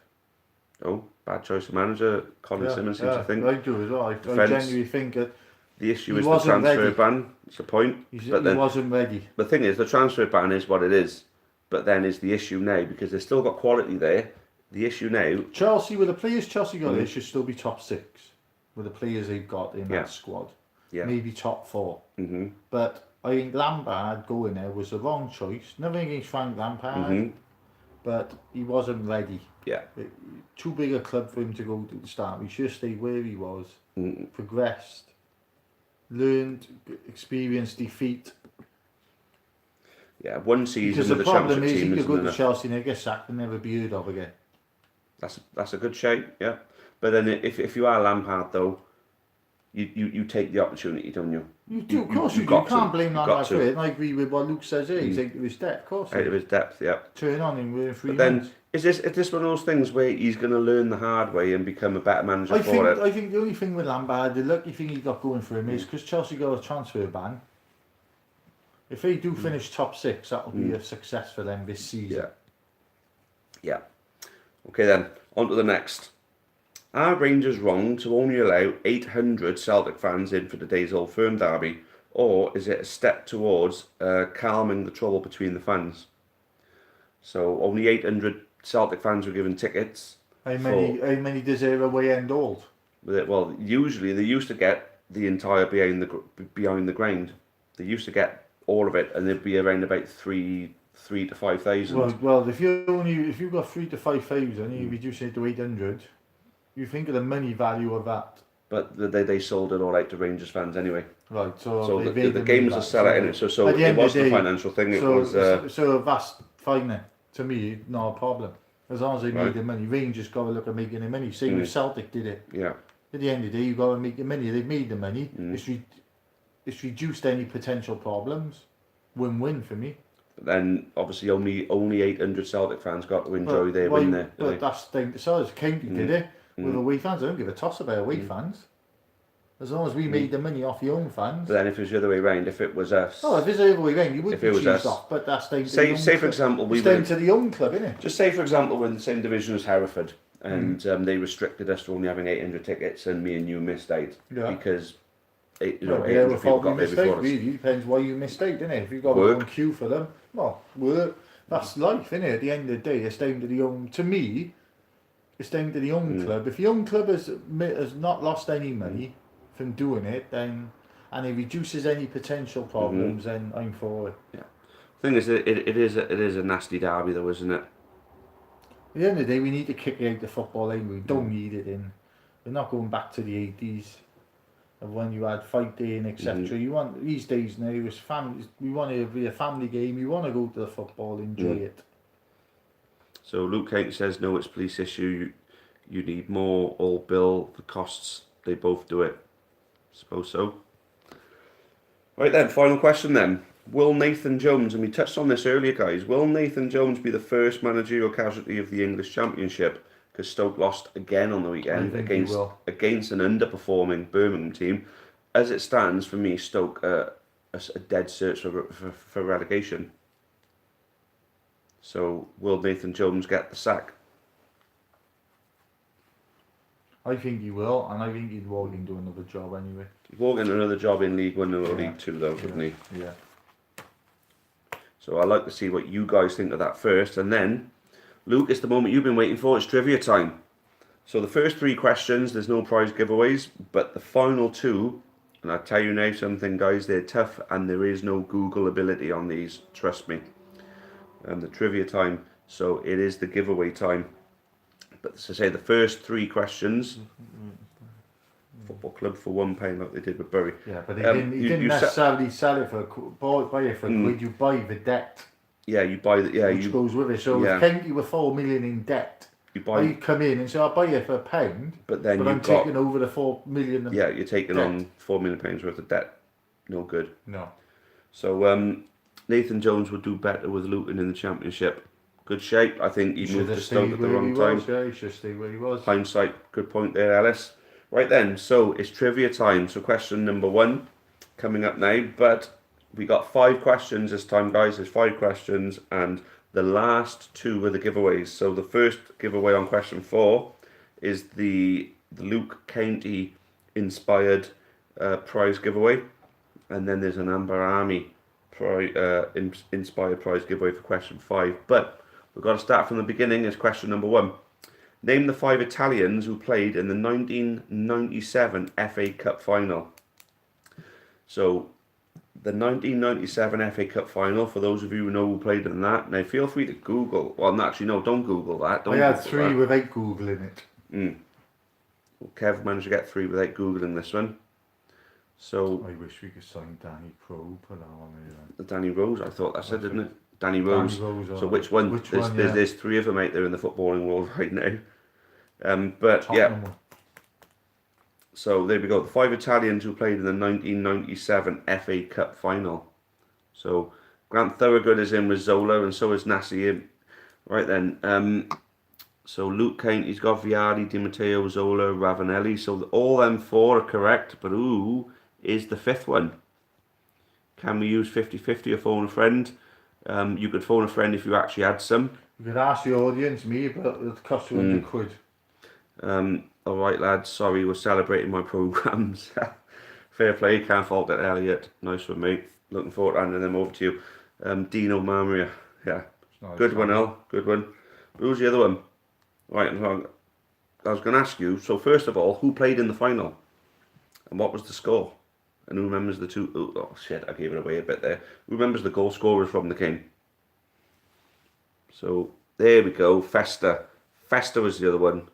Oh, bad choice of manager. Colin Simmons seems to think. I do as well. I genuinely think that the issue is the transfer ban. That's the point. He wasn't ready. The thing is, the transfer ban is what it is. But then is the issue now, because they've still got quality there. The issue now... Chelsea, with the players Chelsea got, they should still be top 6. With the players they've got in that squad. Yeah. Maybe top 4. But I think Lampard going there was the wrong choice. Nothing against Frank Lampard. But he wasn't ready. Yeah. Too big a club for him to go to the start. He should have stayed where he was. Progressed. Learned, experienced defeat. Yeah, one season because with the the problem championship is team he could go to enough. Chelsea and get sacked and never be heard of again. That's a good shape, yeah. But then if you are Lampard though, you take the opportunity, don't you? You do, of course you do. You can't blame Lampard for it. And I agree with what Luke says here. He's out of his depth, of course. Out of his depth, yeah. Turn on him within 3 But months. then is this one of those things where he's going to learn the hard way and become a better manager for it? I think the only thing with Lampard, the lucky thing he got going for him is because Chelsea got a transfer ban. If they do finish top 6, that'll be a success for them this season. Yeah. Okay then, on to the next. Are Rangers wrong to only allow 800 Celtic fans in for today's Old Firm derby, or is it a step towards calming the trouble between the fans? So only 800 Celtic fans were given tickets. How many does their away end hold? Well, usually they used to get the entire behind the ground. They used to get all of it, and they'd be around about 3 to 5,000. Well, if you've got 3 to 5,000, and you reduce it to 800, you think of the money value of that. But they sold it all out to Rangers fans anyway. Right, So the game was a sellout in it. So it wasn't a financial thing. So that's fine then. To me, not a problem. As long as they made the money. Rangers got to look at making the money. Same as Celtic did it. Yeah. At the end of the day, you've got to make the money. They've made the money. It's reduced any potential problems. Win-win for me. But then obviously only 800 Celtic fans got to enjoy their win there. But that's the thing. So as County did it with away fans. I don't give a toss about away fans. As long as we made the money off the home fans. But then if it was the other way round, if it was us... Oh, if it's the other way round, you would be cheesed off. But that's down to the home Say for example... It's down to the home club, isn't it? Just say for example we're in the same division as Hereford and they restricted us to only having 800 tickets and me and you missed out. Yeah. Because... 800 people got there before us. Really depends why you missed out, isn't it? If you've got one queue for them, well, work. That's life, isn't it? At the end of the day, it's down to the home... To me, it's down to the home club. If the home club has not lost any money... from doing it, then, and it reduces any potential problems, then I'm for it. Yeah. The thing is, it is a nasty derby, though, isn't it? At the end of the day, we need to kick out the football anyway. We don't need it in. We're not going back to the 80s of when you had fight day and etc. You want these days now. It's family. We want it to be a family game. You want to go to the football, enjoy it. So Luke Kate says no, it's police issue. You need more. All bill the costs. They both do it. Suppose so. Right then, final question then. Will Nathan Jones, and we touched on this earlier guys, will Nathan Jones be the first managerial casualty of the English Championship? Because Stoke lost again on the weekend against an underperforming Birmingham team. As it stands, for me, Stoke a dead search for relegation. So will Nathan Jones get the sack? I think he will, and I think he'd walk into another job anyway. He'd walk into another job in League One or League Two, though, wouldn't he? Yeah. So I'd like to see what you guys think of that first, and then, Luke, it's the moment you've been waiting for. It's trivia time. So the first 3 questions, there's no prize giveaways, but the final 2, and I tell you now something, guys, they're tough, and there is no Google ability on these. Trust me. The trivia time. So it is the giveaway time. But as I say, the first 3 questions, football club for £1 like they did with Bury. Yeah, but he didn't necessarily sell it for buy it for a quid. You buy the debt. Yeah, you buy the which goes with it. So if County were 4 million in debt, you come in and say I'll buy it for £1, but I'm taking over the 4 million. Yeah, you're taking on £4 million worth of debt. No good. No. So Nathan Jones would do better with Luton in the Championship. Good shape. I think he moved to Stoke at the wrong time. Yeah, he should stay where he was. Hindsight, good point there, Ellis. Right then, so it's trivia time. So question number 1 coming up now. But we got 5 questions this time, guys. There's 5 questions, and the last 2 are the giveaways. So the first giveaway on question 4 is the Luke County inspired prize giveaway, and then there's an Amber Army inspired prize giveaway for question 5. But we've got to start from the beginning. It's question number 1. Name the 5 Italians who played in the 1997 FA Cup final. So, the 1997 FA Cup final, for those of you who know who played in that, now feel free to Google. Well, actually, no, don't Google that. I had 3 without Googling it. Well, Kev managed to get 3 without Googling this one. So I wish we could sign Danny Crowe, put that on here. Danny Rose, I thought that said, didn't it? Danny Rose. So which one? There's 3 of them out there in the footballing world right now. But Tottenham. Yeah. So there we go. The 5 Italians who played in the 1997 FA Cup final. So Grant Thorogood is in with Zola, and so is Nassi in. Right then. So Luke County's got Vialli, Di Matteo, Zola, Ravanelli. So all them 4 are correct, but who is the 5th one? Can we use 50-50 or phone a friend? You could phone a friend if you actually had some. You could ask the audience, me, but it'll cost you 100 quid. Alright lads, sorry, we're celebrating my programmes. Fair play, can't fault it, Elliot. Nice one, mate. Looking forward to handing them over to you. Dino Marmia. Yeah. Nice, Good one, El. Good one. Who's the other one? Right, I was going to ask you, so first of all, who played in the final? And what was the score? And who remembers the two... Oh, shit, I gave it away a bit there. Who remembers the goal scorers from the game? So, there we go. Festa. Festa was the other one.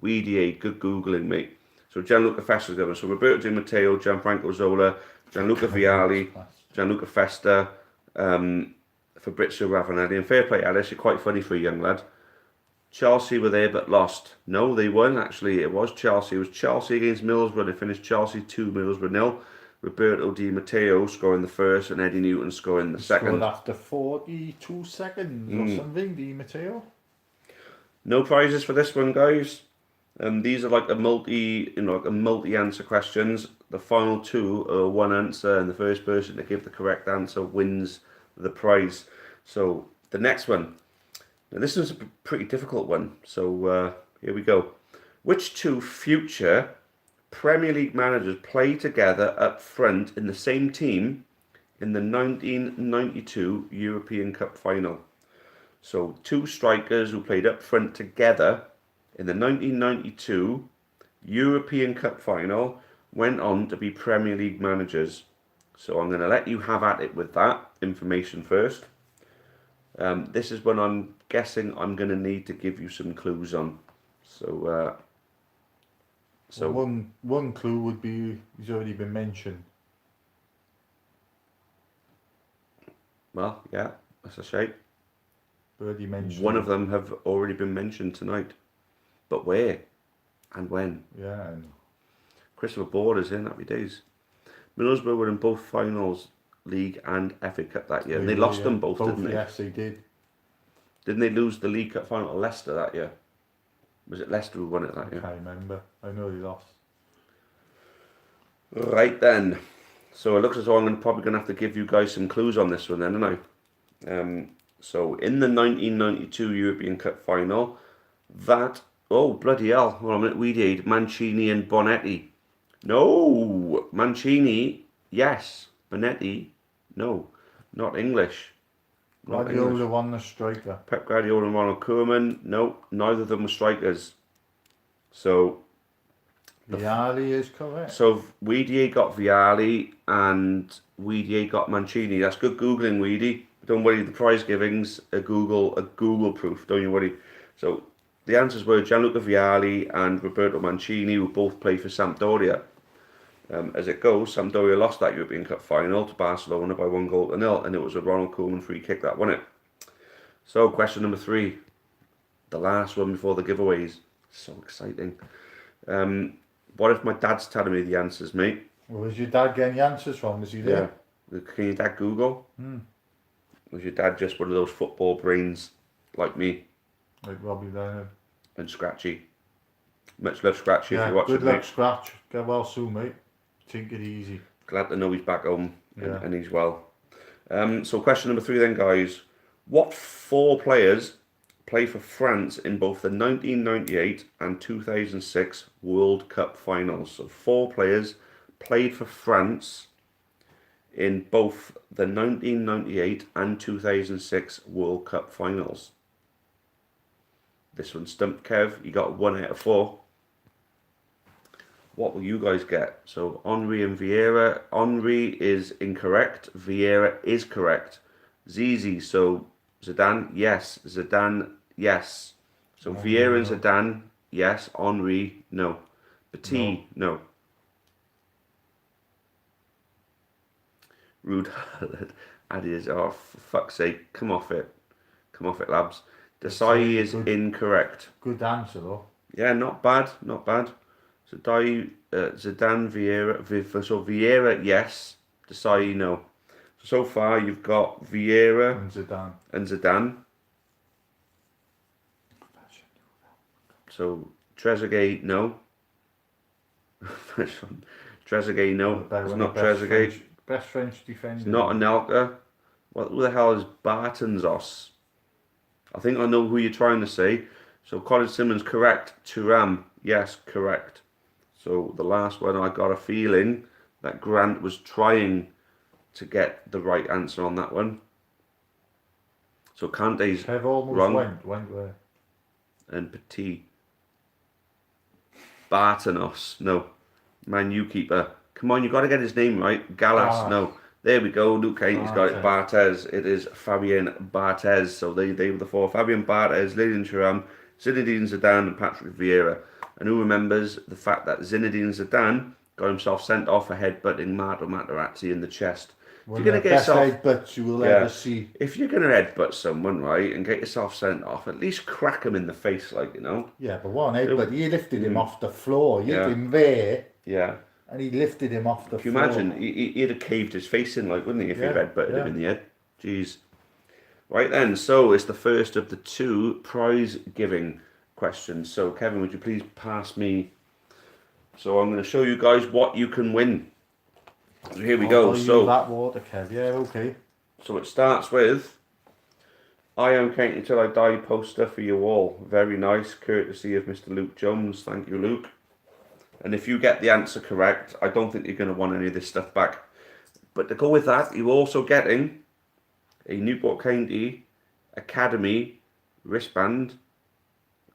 WDA, good Googling, mate. So, Gianluca Festa was the other one. So, Roberto Di Matteo, Gianfranco Zola, Gianluca Vialli, Gianluca Festa, Fabrizio Ravanelli. And fair play, Alice, you're quite funny for a young lad. Chelsea were there but lost. No, they won. Actually, it was Chelsea. It was Chelsea against Middlesbrough. They finished Chelsea 2, Middlesbrough 0. Roberto Di Matteo scoring the first and Eddie Newton scoring the second. Scored after 42 seconds or something, Di Matteo. No prizes for this one, guys. These are like a multi-answer questions. The final two are one answer, and the first person to give the correct answer wins the prize. So the next one. Now this is a pretty difficult one. So here we go. Which two future Premier League managers play together up front in the same team in the 1992 European Cup final? So two strikers who played up front together in the 1992 European Cup final went on to be Premier League managers. So I'm going to let you have at it with that information first. This is one I'm guessing I'm going to need to give you some clues on. So well, one clue would be he's already been mentioned. Well, yeah, that's a shame. Already mentioned. One of them have already been mentioned tonight. But where and when? Yeah. Christopher Borders in happy days. Middlesbrough were in both finals, League and FA Cup that year. And they lost them both, didn't they? Yes, they did. Didn't they lose the League Cup final to Leicester that year? Was it Leicester who won it that year? I can't remember. I know they lost. Right then. So it looks as though I'm probably going to have to give you guys some clues on this one then, aren't I? So in the 1992 European Cup final, oh bloody hell, hold on a minute, we did Mancini and Bonetti. No, Mancini, yes. Bonetti, no. Not English. Guardiola won the striker. Pep Guardiola and Ronald Koeman, no, neither of them were strikers. So Vialli is correct. So Weedy got Vialli and Weedy got Mancini. That's good Googling, Weedy. Don't worry, the prize giving's a Google proof, don't you worry. So the answers were Gianluca Vialli and Roberto Mancini, who both played for Sampdoria. As it goes, Sampdoria lost that European Cup final to Barcelona by 1-0, and it was a Ronald Koeman free kick that won it. So question number 3, the last one before the giveaways. So exciting. What if my dad's telling me the answers, mate? Well, was your dad getting the answers from? Was he there? Yeah. Can your dad Google? Was your dad just one of those football brains like me? Like Robbie Leonard. And Scratchy. Much love, Scratchy, if you're watching, good luck, Scratch. Get well soon, mate. Take it easy. Glad to know he's back home and he's well. So question number 3 then, guys. What 4 players play for France in both the 1998 and 2006 World Cup finals? So 4 players played for France in both the 1998 and 2006 World Cup finals. This one stumped Kev. You got 1 out of 4. What will you guys get? So Henry and Vieira. Henry is incorrect. Vieira is correct. Zizi. So Zidane, yes. Zidane, yes. So Vieira and Zidane, yes. Henry, no. Petit, no. Rude. Adidas. Oh, for fuck's sake. Come off it. Come off it, labs. Desai is incorrect. Good answer, though. Yeah, not bad. Not bad. So Zidane, Vieira. So Vieira, yes. Desai, no. So far, you've got Vieira and Zidane. So Trezeguet, no. Trezeguet, no. It's not Trezeguet. Best French defender. It's not Anelka. Who the hell is Bartonzos? I think I know who you're trying to say. So Colin Simmons, correct. Thuram, yes, correct. So the last one, I got a feeling that Grant was trying to get the right answer on that one. So Kante's Kev almost wrong. went where? And Petit. Bartanos, no. Man U keeper. Come on, you got to get his name right. Gallas, no. There we go. Luke Haynes got it. Barthez. It is Fabien Barthez. So they were the four. Fabien Barthez, Lilian Thuram, Zinedine Zidane, and Patrick Vieira. And who remembers the fact that Zinedine Zidane got himself sent off for headbutting Marco Materazzi in the chest? One of the best headbutts you will ever see. If you're going to headbutt someone, right, and get yourself sent off, at least crack him in the face, like, you know. Yeah, but one headbutt, he lifted him off the floor. He hit him there. Yeah. And he lifted him off the floor. Can you imagine? He'd have caved his face in, like, wouldn't he, if he'd headbutted him in the head? Jeez. Right then, so it's the first of the two prize-giving questions. So, Kevin, would you please pass me... So I'm going to show you guys what you can win. So here we go. So that water, Kev. Yeah, okay. So it starts with, I am counting till I die poster for you all. Very nice, courtesy of Mr. Luke Jones. Thank you, Luke. And if you get the answer correct, I don't think you're going to want any of this stuff back. But to go with that, you're also getting a Newport County Academy wristband.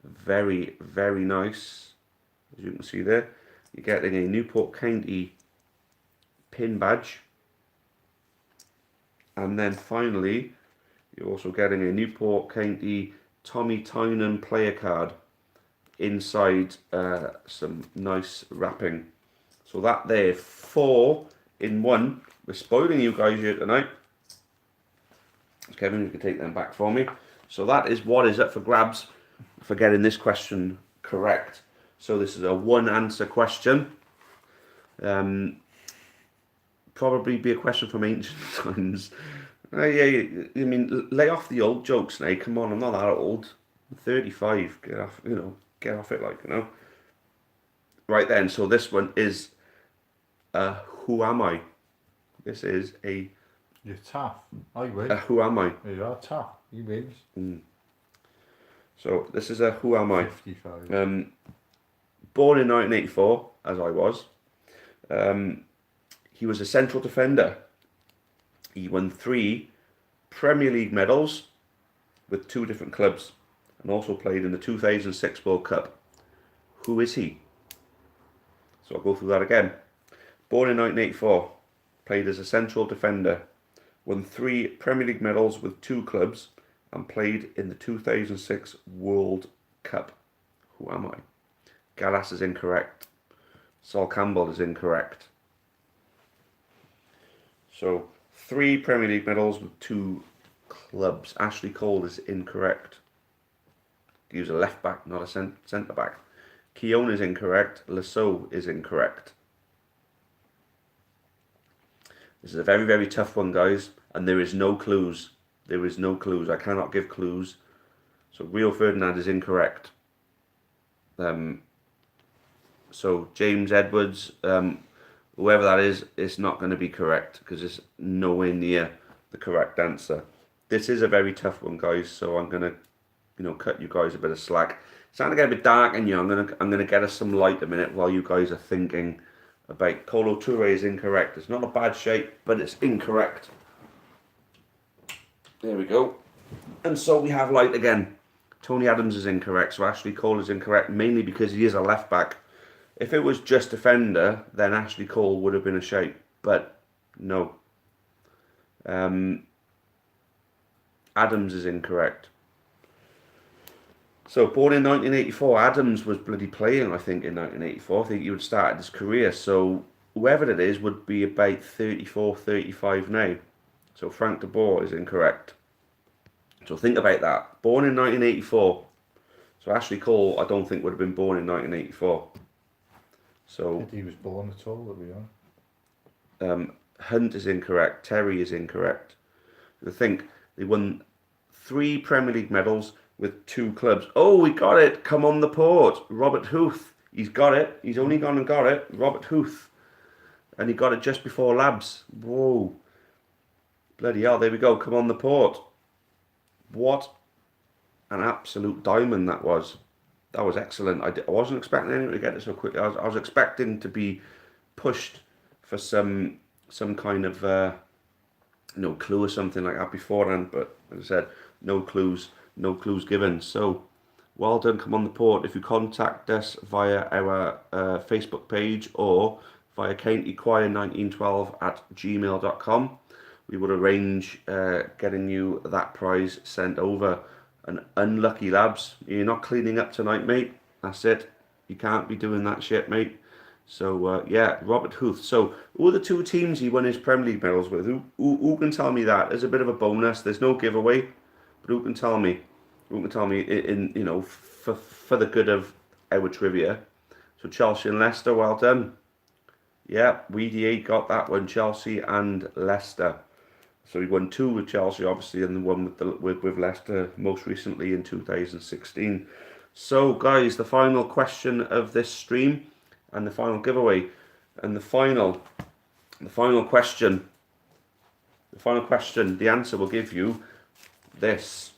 Very, very nice. As you can see there, you're getting a Newport County pin badge. And then finally, you're also getting a Newport County Tommy Tynan player card inside some nice wrapping. So that there, 4 in 1. We're spoiling you guys here tonight. Kevin, you can take them back for me. So that is what is up for grabs for getting this question correct. So this is a 1 answer question. Probably be a question from ancient times. Yeah, I mean, lay off the old jokes now. Come on, I'm not that old. I'm 35. Get off, get off it, like, Right then, so this one is who am I? This is a... You're tough. I win. Who am I? You are tough. He wins. So this is a who am I? 55. Born in 1984, as I was. He was a central defender. He won 3 Premier League medals with 2 different clubs and also played in the 2006 World Cup. Who is he? So I'll go through that again. Born in 1984, played as a central defender, won 3 Premier League medals with 2 clubs and played in the 2006 World Cup. Who am I? Gallas is incorrect. Sol Campbell is incorrect. So 3 Premier League medals with 2 clubs. Ashley Cole is incorrect. He was a left back, not a centre back. Keown is incorrect. Lasso is incorrect. This is a very, very tough one, guys, and there is no clues. There is no clues. I cannot give clues. So Rio Ferdinand is incorrect. So James Edwards, whoever that is, it's not going to be correct because it's nowhere near the correct answer. This is a very tough one, guys. So I'm going to, cut you guys a bit of slack. It's starting to get a bit dark in here. I'm gonna get us some light a minute while you guys are thinking about. Kolo Toure is incorrect. It's not a bad shape, but it's incorrect. There we go. And so we have light again. Tony Adams is incorrect. So Ashley Cole is incorrect, mainly because he is a left back. If it was just defender, then Ashley Cole would have been a shape, but no. Adams is incorrect. So, born in 1984, Adams was bloody playing, I think, in 1984. I think he would start his career. So, whoever it is would be about 34, 35 now. So, Frank de Boer is incorrect. So, think about that. Born in 1984. So, Ashley Cole, I don't think would have been born in 1984. So, Did he was born at all, that we are? Hunt is incorrect. Terry is incorrect. I think they won 3 Premier League medals with 2 clubs. Oh, we got it. Come on the port. Robert Huth. He's got it. He's only gone and got it. Robert Huth. And he got it just before Labs. Whoa. Bloody hell. There we go. Come on the port. What an absolute diamond that was. That was excellent. I wasn't expecting anyone to get it so quickly. I was expecting to be pushed for some kind of clue or something like that beforehand. But as I said, no clues given. So well done. Come on the port. If you contact us via our Facebook page or via countychoir1912@gmail.com, we would arrange getting you that prize sent over. And unlucky labs, you're not cleaning up tonight, mate. That's it. You can't be doing that shit, mate. So yeah, Robert Huth. So who are the two teams he won his Premier League medals with? Who can tell me that? As a bit of a bonus. There's no giveaway, but who can tell me? Who can tell me for the good of our trivia? So Chelsea and Leicester, well done. Yeah, WD8 got that one. Chelsea and Leicester. So he won 2 with Chelsea, obviously, and the one with Leicester most recently in 2016. So, guys, the final question of this stream and the final giveaway, and the final question, the answer will give you this.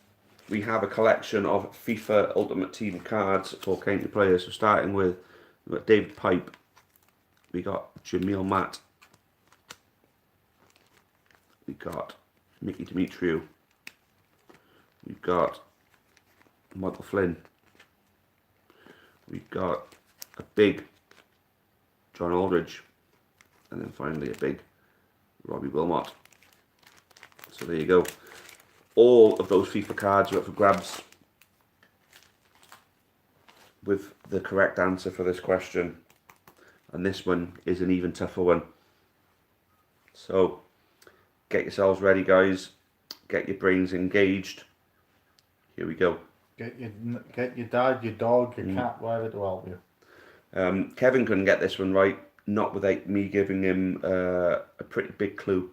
We have a collection of FIFA Ultimate Team cards for county players. So, starting with David Pipe, we got Jamil Matt. We got Mickey Demetriou. We've got Michael Flynn. We've got a big John Aldridge. And then finally a big Robbie Wilmot. So there you go. All of those FIFA cards are up for grabs with the correct answer for this question. And this one is an even tougher one. So get yourselves ready, guys. Get your brains engaged. Here we go. Get your dad, your dog, your cat, whatever to help you. Kevin couldn't get this one right, not without me giving him a pretty big clue.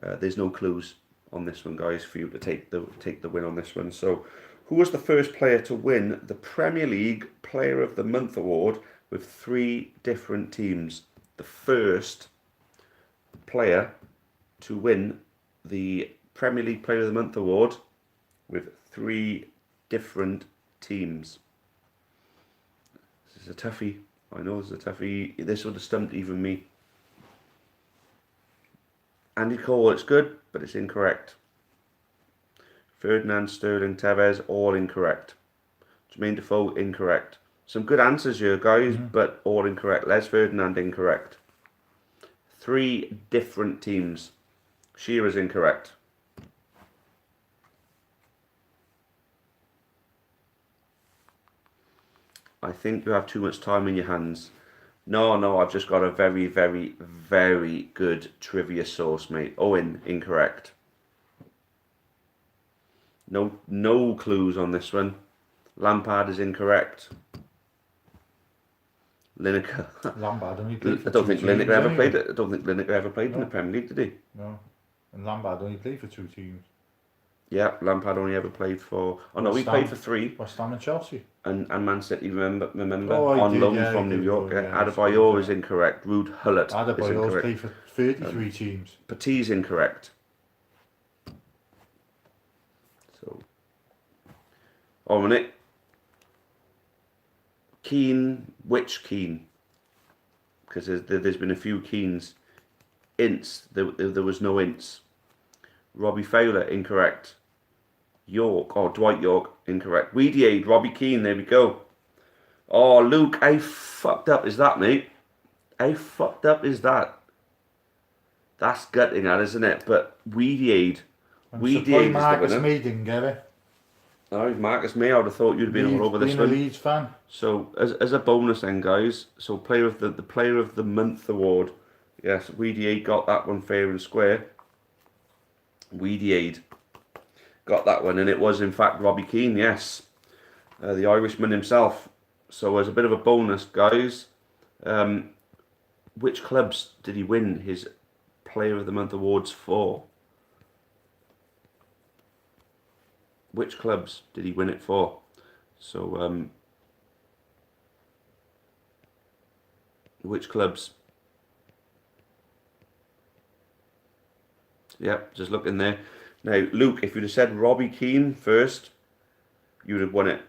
There's no clues on this one, guys, for you to take the win on this one. So, who was the first player to win the Premier League Player of the Month award with 3 different teams? The first player to win the Premier League Player of the Month award with 3 different teams. This is a toughie. I know this is a toughie. This would have stumped even me. Andy Cole, it's good, but it's incorrect. Ferdinand, Sterling, Tevez, all incorrect. Jermaine Defoe, incorrect. Some good answers here, guys, but all incorrect. Les Ferdinand, incorrect. 3 different teams. Shearer's incorrect. I think you have too much time in your hands. No, I've just got a very, very, very good trivia source, mate. Owen, incorrect. No clues on this one. Lampard is incorrect. Lineker. Lampard only played for I don't think Lineker ever anyway. played it. I don't think Lineker ever played in the Premier League, did he? No. And Lampard only played for 2 teams. Yeah, Lampard only ever played for. Oh no, he played for 3. West Ham and Chelsea. And Man City, remember Oh, on did, loan yeah, from he New did, York. yeah, Yeah. I Adebayor suppose, is incorrect. Ruud Hullett is Adebayor incorrect. played for 33 teams. Petit's incorrect. So, on minute. Keane, which Keane? Because there's been a few Keanes. Ince, there was no Ince. Robbie Fowler, incorrect. Dwight York, incorrect. Weediade, Robbie Keane, there we go. Oh, Luke, how fucked up is that, mate? How fucked up is that? That's gutting, that, isn't it? But Weediade is the Marcus winner. May didn't get it. No, Marcus May, I would have thought you'd have been all over this Being a one. Leeds fan. So, as a bonus then, guys, so the Player of the Month award. Yes, Weediade got that one fair and square. Weediade got that one, and it was in fact Robbie Keane, yes, the Irishman himself. So as a bit of a bonus, guys, which clubs did he win his Player of the Month awards for? Which clubs did he win it for? So, which clubs? Yep, just look in there. Now, Luke, if you'd have said Robbie Keane first, you would have won it.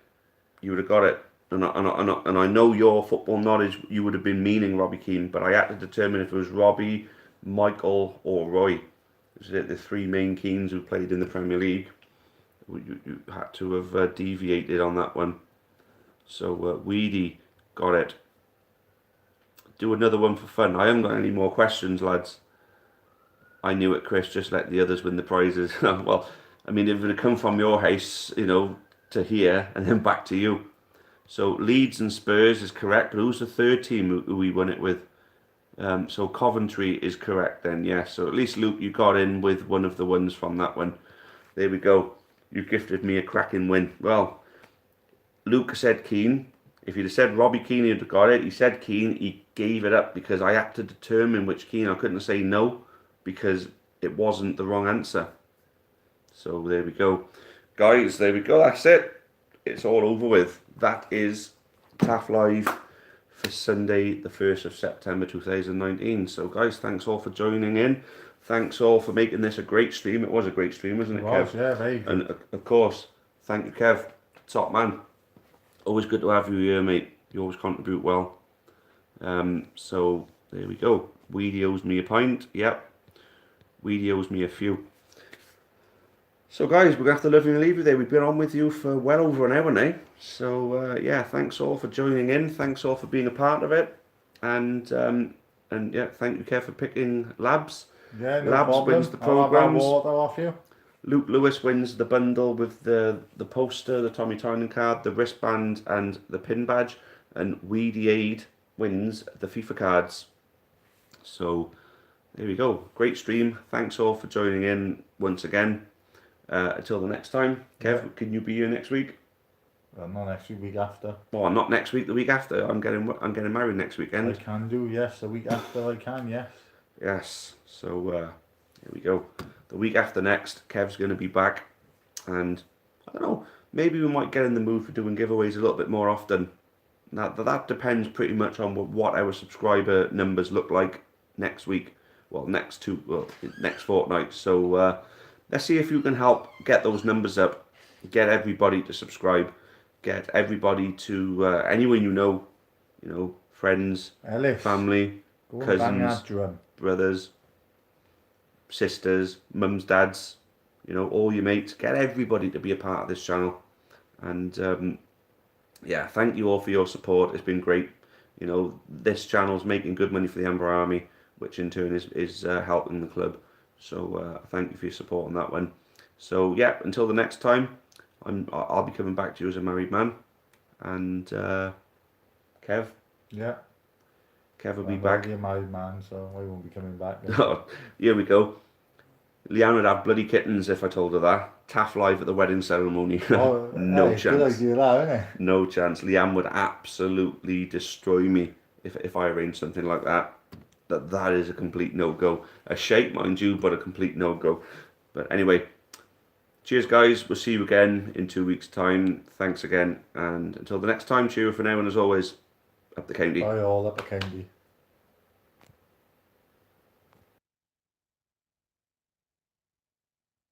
You would have got it. and I know your football knowledge, you would have been meaning Robbie Keane, but I had to determine if it was Robbie, Michael, or Roy. The three main Keanes who played in the Premier League. You had to have deviated on that one. So Weedy got it. Do another one for fun. I haven't got any more questions, lads. I knew it, Chris. Just let the others win the prizes. Well, I mean, if it had come from your house, you know, to here and then back to you. So Leeds and Spurs is correct, but who's the third team who we won it with? So Coventry is correct then, yes. So at least, Luke, you got in with one of the ones from that one. There we go. You gifted me a cracking win. Well, Luke said Keane. If he'd have said Robbie Keane, he'd have got it. He said Keane. He gave it up because I had to determine which Keane. I couldn't say no because it wasn't the wrong answer. So there we go. Guys, there we go. That's it. It's all over with. That is Taff Live for Sunday, the 1st of September 2019. So guys, thanks all for joining in. Thanks all for making this a great stream. It was a great stream, wasn't it, Kev? Yeah, very good. And of course, thank you, Kev. Top man. Always good to have you here, mate. You always contribute well. So there we go. Weedy owes me a pint. Yep. Weedy owes me a few. So guys, we're going to have to love you and leave you there. We've been on with you for well over an hour now. So yeah, thanks all for joining in. Thanks all for being a part of it. And yeah, thank you, Kev, for picking Labs. Yeah, no Labs problem. wins the I'll have that programmes. water off you. Luke Lewis wins the bundle with the poster, the Tommy Tynan card, the wristband and the pin badge. And Weedy Aid wins the FIFA cards. So there we go. Great stream. Thanks all for joining in once again. Until the next time. Kev, can you be here next week? Well, not next week, week after. Oh, not next week, the week after. I'm getting married next weekend. I can do, yes. The week after I can, yes. Yes. So here we go. The week after next, Kev's going to be back, and I don't know. Maybe we might get in the mood for doing giveaways a little bit more often. That depends pretty much on what our subscriber numbers look like next week. Well, next fortnight. So let's see if you can help get those numbers up. Get everybody to subscribe. Get everybody to anyone you know, friends, Ellis, family, go and bang cousins, that drum. brothers, sisters, mums, dads, all your mates. Get everybody to be a part of this channel. And yeah, thank you all for your support. It's been great. This channel's making good money for the Amber Army, which in turn is helping the club. So thank you for your support on that one. So yeah, until the next time, I'll be coming back to you as a married man. And Kev? Yeah. Kev will be I'm back. already a married man, so I won't be coming back. Here we go. Leanne would have bloody kittens if I told her that. Taff live at the wedding ceremony. Oh, No hey, chance. Good idea, that, isn't it? No chance. Leanne would absolutely destroy me if I arranged something like that. That is a complete no-go. A shake, mind you, but a complete no-go. But anyway, cheers, guys. We'll see you again in 2 weeks' time. Thanks again. And until the next time, cheer for now. And as always, up the county. Bye all, up the county.